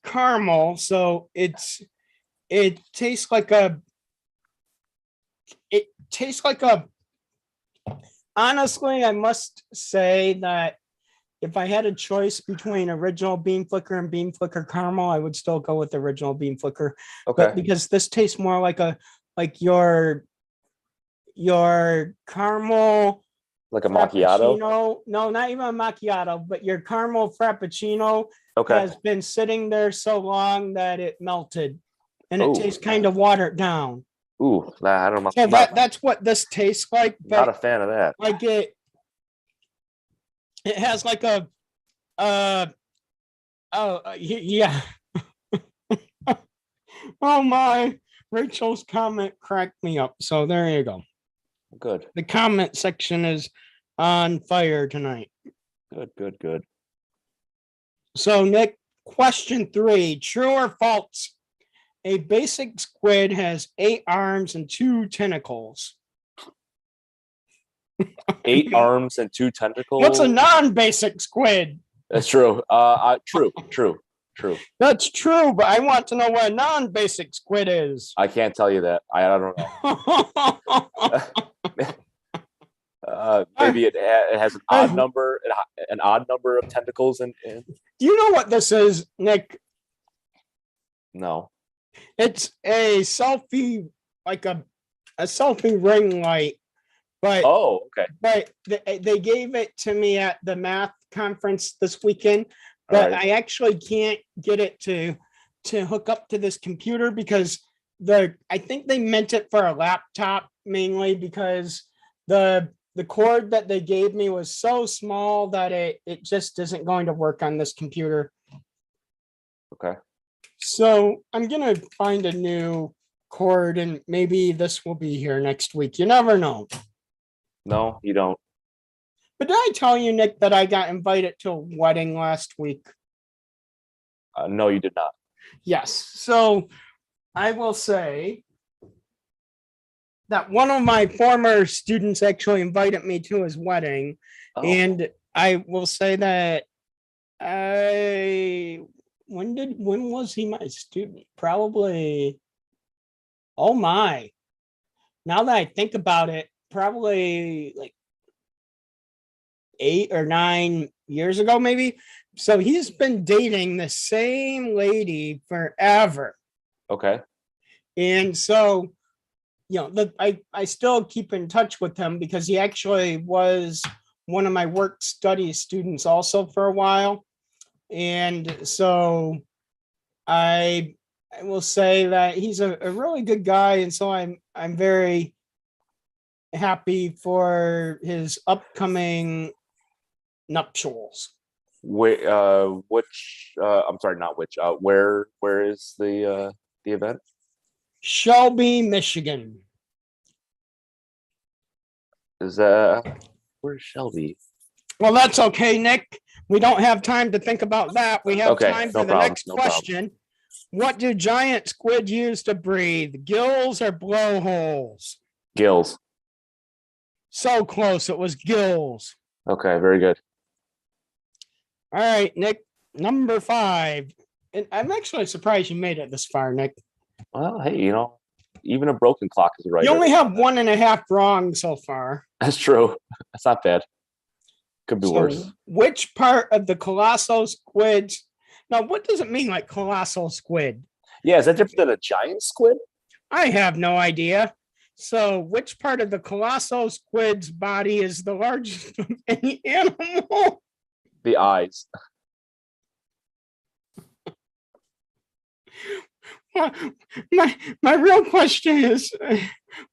caramel, so it tastes like a honestly, I must say that if I had a choice between original Beam Flicker and Beam Flicker Caramel, I would still go with original Beam Flicker. Okay. But because this tastes more like your caramel Like a macchiato? frappuccino. No, not even a macchiato, but your caramel frappuccino Okay. has been sitting there so long that it melted and it Ooh. tastes kind of watered down. Ooh, I don't know. So that's what this tastes like. Not a But fan of that. like it has like a yeah. Oh my, Rachel's comment cracked me up. So there you go. Good. The comment section is on fire tonight. Good. So Nick, question 3, true or false? A basic squid has 8 arms and 2 tentacles. 8 arms and 2 tentacles. What's a non-basic squid? That's true. True. That's true, but I want to know what a non-basic squid is. I can't tell you that. I don't know. maybe it has an odd number of tentacles and Do you know what this is, Nick? no. It's a selfie, like a selfie ring light, but Okay. but they gave it to me at the math conference this weekend, but All right. I actually can't get it to hook up to this computer because I think they meant it for a laptop mainly because the cord that they gave me was so small that it just isn't going to work on this computer. Okay. So I'm gonna find a new cord and maybe this will be here next week. You never know. No, you don't. But did I tell you, Nick, that I got invited to a wedding last week? No, you did not. Yes. So I will say that one of my former students actually invited me to his wedding. Oh. And I will say that when was he my student? Probably, oh my. Now that I think about it, probably like 8 or 9 years ago, maybe. So he's been dating the same lady forever. Okay. And so, I still keep in touch with him because he actually was one of my work study students also for a while. And so I will say that he's a really good guy. And so I'm very happy for his upcoming nuptials. Which I'm sorry, not which. Where is the event? Shelby, Michigan. Where's Shelby? Well, that's okay, Nick. We don't have time to think about that. We have Okay, time for no the problem, next no problem. question. What do giant squid use to breathe? Gills or blowholes? Gills. So close. It was gills. Okay, very good. All right, Nick. Number 5. And I'm actually surprised you made it this far, Nick. Well, hey, even a broken clock is right. You only have 1.5 wrong so far. That's true. That's not bad. Could be worse. Which part of the colossal squids? Now, what does it mean, like colossal squid? Yeah, is that different than a giant squid? I have no idea. So, which part of the colossal squid's body is the largest of any animal? The eyes. My real question is,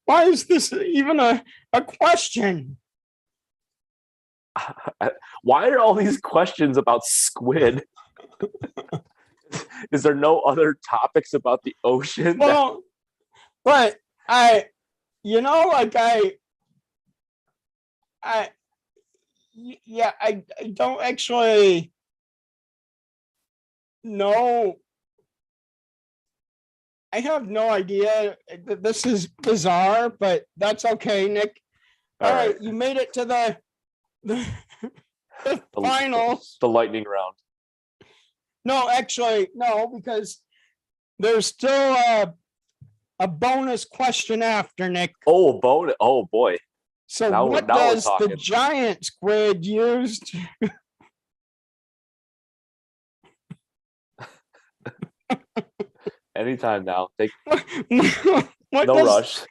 why is this even a question? Why are all these questions about squid? Is there no other topics about the ocean? Well, but I don't actually know. I have no idea. This is bizarre, but that's okay, Nick. All right, you made it to the finals. The lightning round. No, actually, no, because there's still a bonus question after, Nick. Oh, bonus. Oh, boy. So now what does the giant squid use to... Anytime now. Take no rush.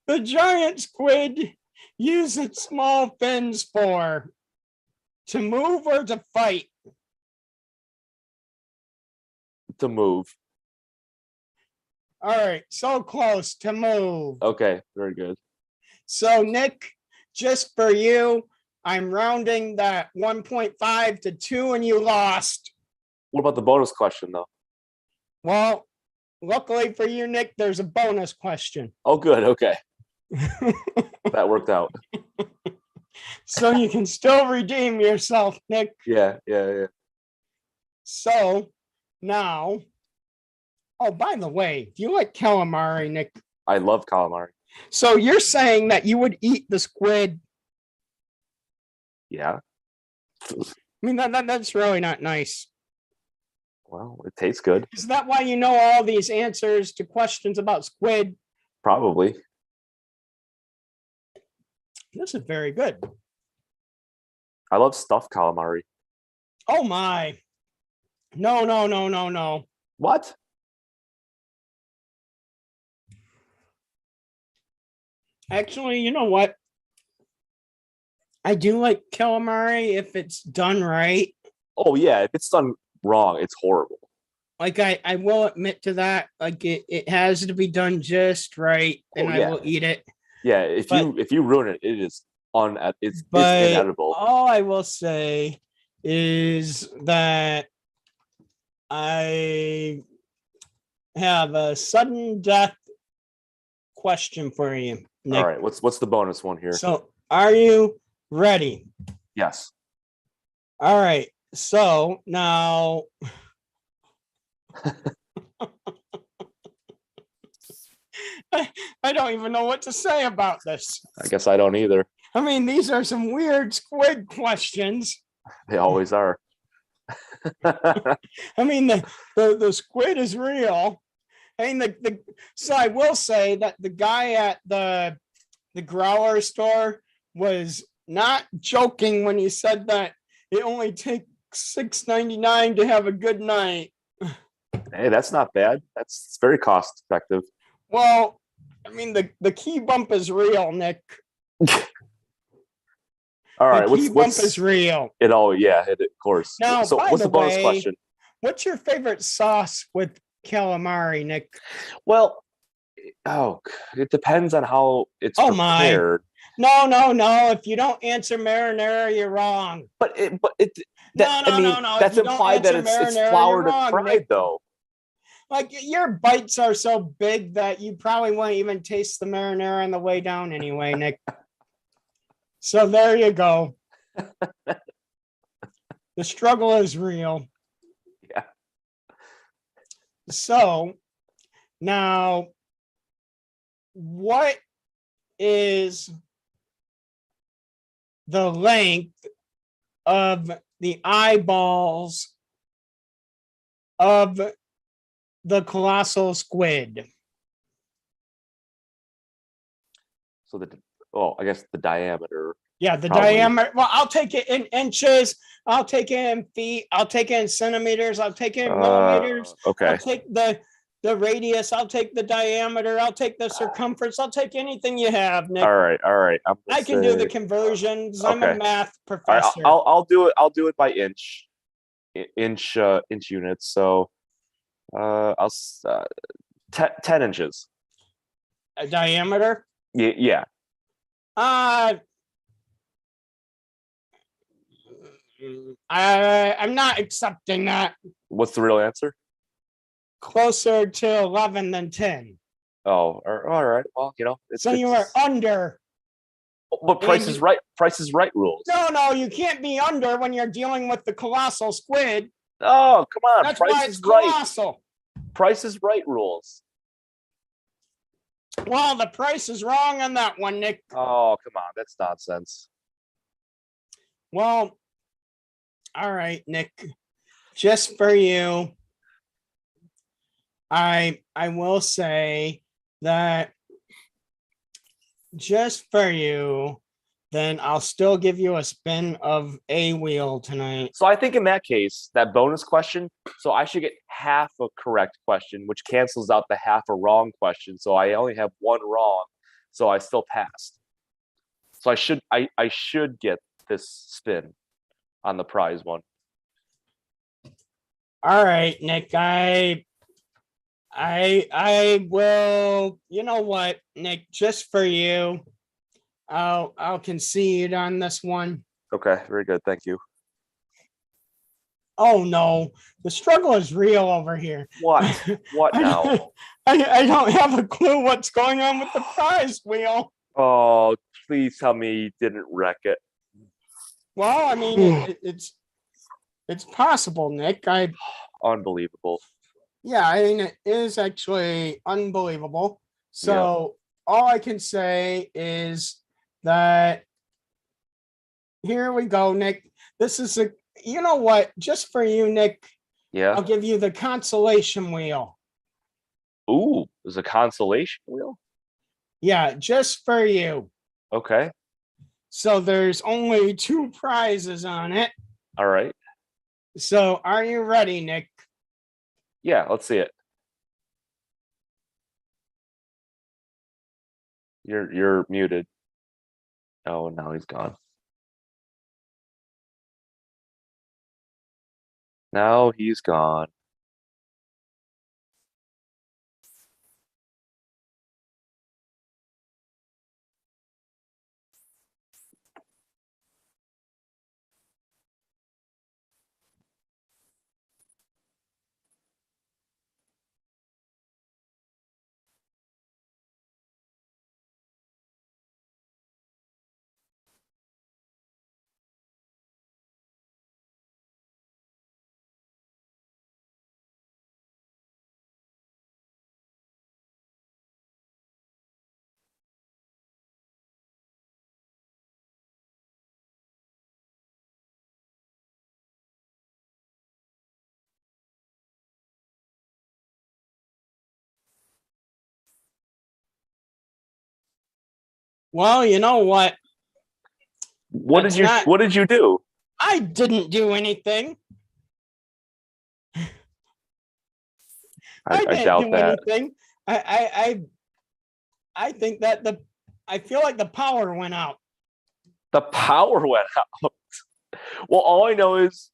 The giant squid use its small fins for? To move or to fight? To move. All right, so close. To move. Okay, very good. So, Nick, just for you, I'm rounding that 1.5 to 2, and you lost. What about the bonus question, though? Well, luckily for you, Nick, there's a bonus question. Oh, good. Okay. That worked out. So you can still redeem yourself, Nick. Yeah. So now, oh, by the way, do you like calamari, Nick? I love calamari. So you're saying that you would eat the squid? Yeah. I mean, that's really not nice. Well, it tastes good. Is that why you know all these answers to questions about squid? Probably. This is very good. I love stuffed calamari. Oh my. No, no, no, no, no. What? Actually, you know what? I do like calamari if it's done right. Oh yeah, if it's done wrong, it's horrible. Like I will admit to that. Like it has to be done just right, and Oh I yeah, will eat it. yeah. But If you ruin it, it is it's but inedible. all I will say is that I have a sudden death question for you, Nick. All right, what's the bonus one here? So are you ready? Yes. All right. So now I don't even know what to say about this. I guess I don't either. I mean, these are some weird squid questions. They always are. I mean, the squid is real. I mean, so I will say that the guy at the growler store was not joking when he said that it only takes $6.99 to have a good night. Hey, that's not bad. It's very cost effective. Well, I mean, the key bump is real, Nick. All right, the key bump is real. It all yeah, of course. Now, so by what's the the bonus way, question? What's your favorite sauce with calamari, Nick? Well, it depends on how it's prepared. No. If you don't answer marinara, you're wrong. But No. that's implied that it's flour to fried, Nick. though. Like your bites are so big that you probably won't even taste the marinara on the way down anyway, Nick. So there you go. The struggle is real. Yeah. So now, what is the length of the eyeballs of the colossal squid? So I guess the diameter. Yeah, the probably. diameter. Well, I'll take it in inches. I'll take it in feet. I'll take it in centimeters. I'll take it in millimeters. Okay. I'll take the radius. I'll take the diameter. I'll take the circumference. I'll take anything you have, Nick. All right. I can do the conversions. Okay. I'm a math All professor. right, I'll do it. I'll do it by inch units. So, 10 inches. A diameter. Yeah. I'm not accepting that. What's the real answer? Closer to 11 than 10. Oh, all right. Well, so you are under. But Price is Right. Price is Right rules. No, you can't be under when you're dealing with the colossal squid. Oh, come on. That's Price why is it's Right. colossal. Price is Right rules. Well, the price is wrong on that one, Nick. Oh, come on. That's nonsense. Well, all right, Nick. Just for you, I will say that just for you, then I'll still give you a spin of a wheel tonight. So I think in that case, that bonus question, so I should get half a correct question, which cancels out the half a wrong question. So I only have one wrong, so I still passed. So I should get this spin on the prize one. All right, Nick. I will. You know what, Nick? Just for you, I'll concede on this one. Okay, very good. Thank you. Oh no, the struggle is real over here. What? What now? I don't have a clue what's going on with the prize wheel. Oh, please tell me you didn't wreck it. Well, I mean, it's possible, Nick. Unbelievable. Yeah, I mean, it is actually unbelievable. So all I can say is that here we go, Nick. This is you know what? Just for you, Nick. Yeah. I'll give you the consolation wheel. Ooh, there's a consolation wheel? Yeah, just for you. Okay. So there's only 2 prizes on it. All right. So are you ready, Nick? Yeah, let's see it. You're muted. Oh, now he's gone. Now he's gone. Well, you know what? What That's did you not- What did you do? I didn't do anything. I I didn't doubt do that. anything. I think that I feel like the power went out. The power went out. Well, all I know is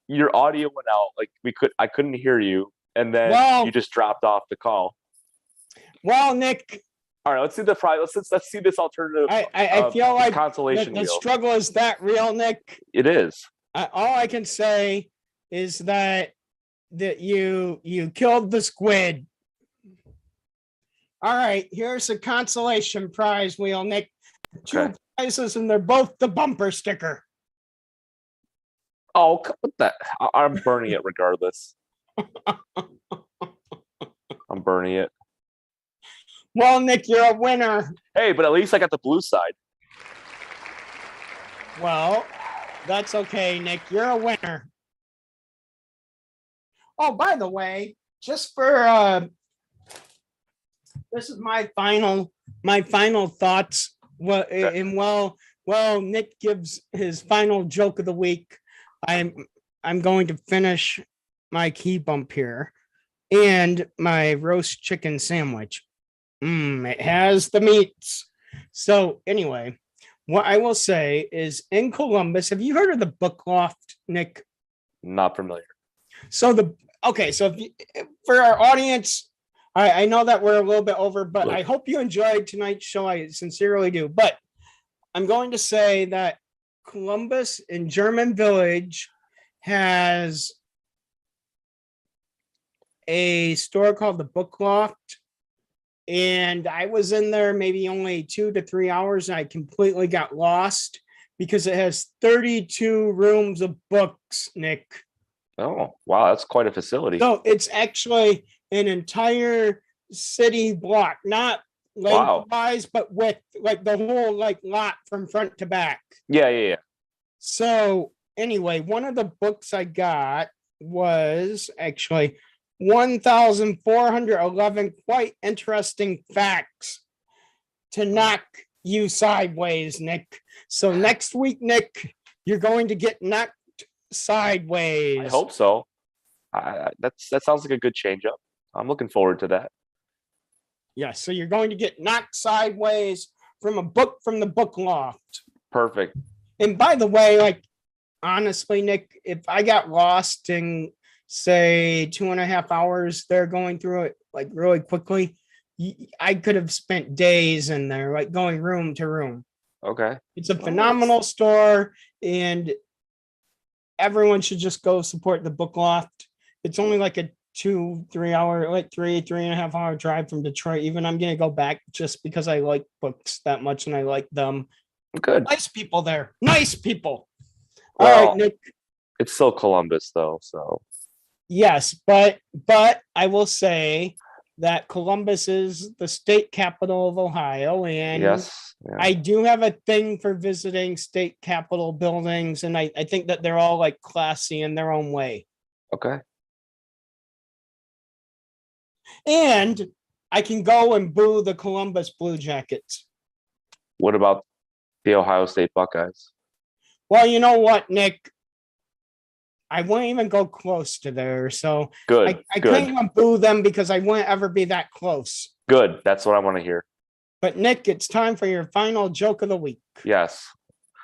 your audio went out. Like I couldn't hear you, and then Well- you just dropped off the call. Well, Nick, All right, let's see the prize. Let's see this alternative. I feel like consolation the wheel. struggle is that real, Nick. It is. All I can say is that you killed the squid. All right, here's a consolation prize wheel, Nick. 2 Okay. prizes, and they're both the bumper sticker. Oh, what the? I'm burning it regardless. I'm burning it. Well, Nick, you're a winner. Hey, but at least I got the blue side. Well, that's okay, Nick. You're a winner. Oh, by the way, just for this is my final thoughts. Well, Okay. and well, Nick gives his final joke of the week. I'm going to finish my key bump here and my roast chicken sandwich. It has the meats. So anyway, what I will say is in Columbus, have you heard of the Book Loft, Nick? Not familiar. So so for our audience, I know that we're a little bit over, but I hope you enjoyed tonight's show. I sincerely do. But I'm going to say that Columbus in German Village has a store called the Book Loft. And I was in there maybe only 2 to 3 hours, and I completely got lost because it has 32 rooms of books, Nick. Oh, wow, that's quite a facility. So it's actually an entire city block, not Wow. lengthwise, but with like the whole like lot from front to back. Yeah. So anyway, one of the books I got was actually 1,411 quite interesting facts to knock you sideways, Nick. So next week, Nick, you're going to get knocked sideways. I hope so. That sounds like a good change up. I'm looking forward to that. Yeah, so you're going to get knocked sideways from a book from the Book Loft. Perfect. And by the way, like honestly, Nick, if I got lost in say 2.5 hours there going through it like really quickly, I could have spent days in there, like going room to room. Okay. It's a phenomenal store, and everyone should just go support the Book Loft. It's only like a 2-3 hour, like 3.5 hour drive from Detroit. Even I'm gonna go back just because I like books that much and I like them. Good. Nice people there. Nice people. Well, All right, Nick. It's still Columbus though, so Yes, but I will say that Columbus is the state capital of Ohio, and yes. Yeah. I do have a thing for visiting state capitol buildings, and I think that they're all like classy in their own way. Okay. And I can go and boo the Columbus Blue Jackets. What about The Ohio State Buckeyes. Well, you know what, Nick? I wouldn't even go close to there. So Good. I good. can't even boo them because I wouldn't ever be that close. Good. That's what I want to hear. But Nick, it's time for your final joke of the week. Yes.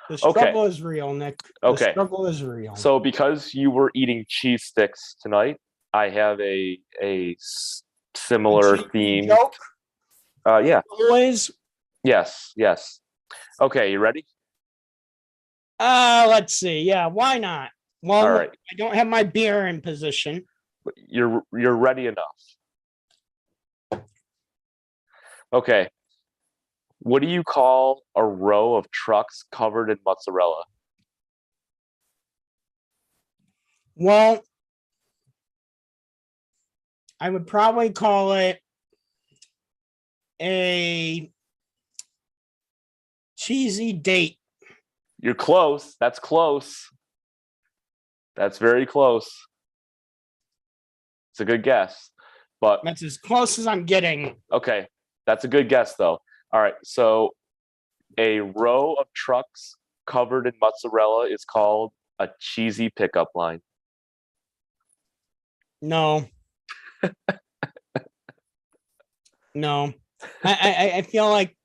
The struggle is real, Nick. Okay. The struggle is real. So because you were eating cheese sticks tonight, I have a similar theme. Joke? Yeah. Always. Yes. Okay, you ready? Let's see. Yeah, why not? Well, All right. I don't have my beer in position. You're ready enough. Okay. What do you call a row of trucks covered in mozzarella? Well, I would probably call it a cheesy date. You're close. That's close. That's very close. It's a good guess. But That's as close as I'm getting. okay, that's a good guess though. All right, so a row of trucks covered in mozzarella is called a cheesy pickup line. No. No. I feel like,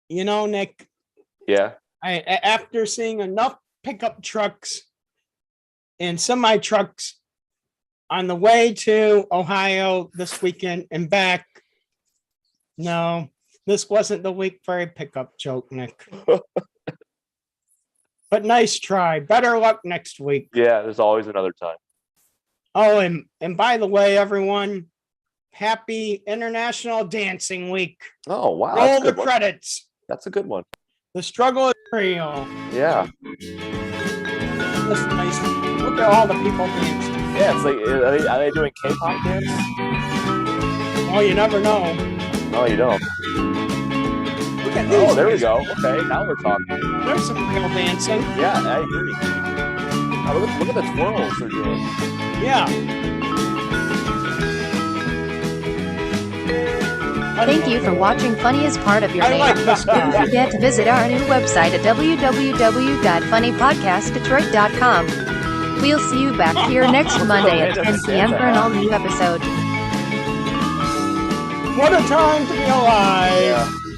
Nick, Yeah. after seeing enough pickup trucks and semi trucks on the way to Ohio this weekend and back, no, this wasn't the week for a pickup joke, Nick. But nice try. Better luck next week. Yeah, there's always another time. Oh, and by the way, everyone, happy International Dancing Week. Oh, wow. Roll That's a the good one. credits. That's a good one. The struggle is real. Yeah. That's nice. Look at all the people dancing. Yeah, it's like, are they doing K-pop dance? Oh, you never know. No, you don't. Look at these. Oh, there we go. Okay, now we're talking. There's some real dancing. Yeah, I agree. Now look at the twirls they're doing. Yeah. Thank you for watching Funny is part of your I name. like this Don't guy. forget to visit our new website at www.funnypodcastdetroit.com. We'll see you back here next Monday at 10 p.m. for an all-new episode. What a time to be alive. Yeah.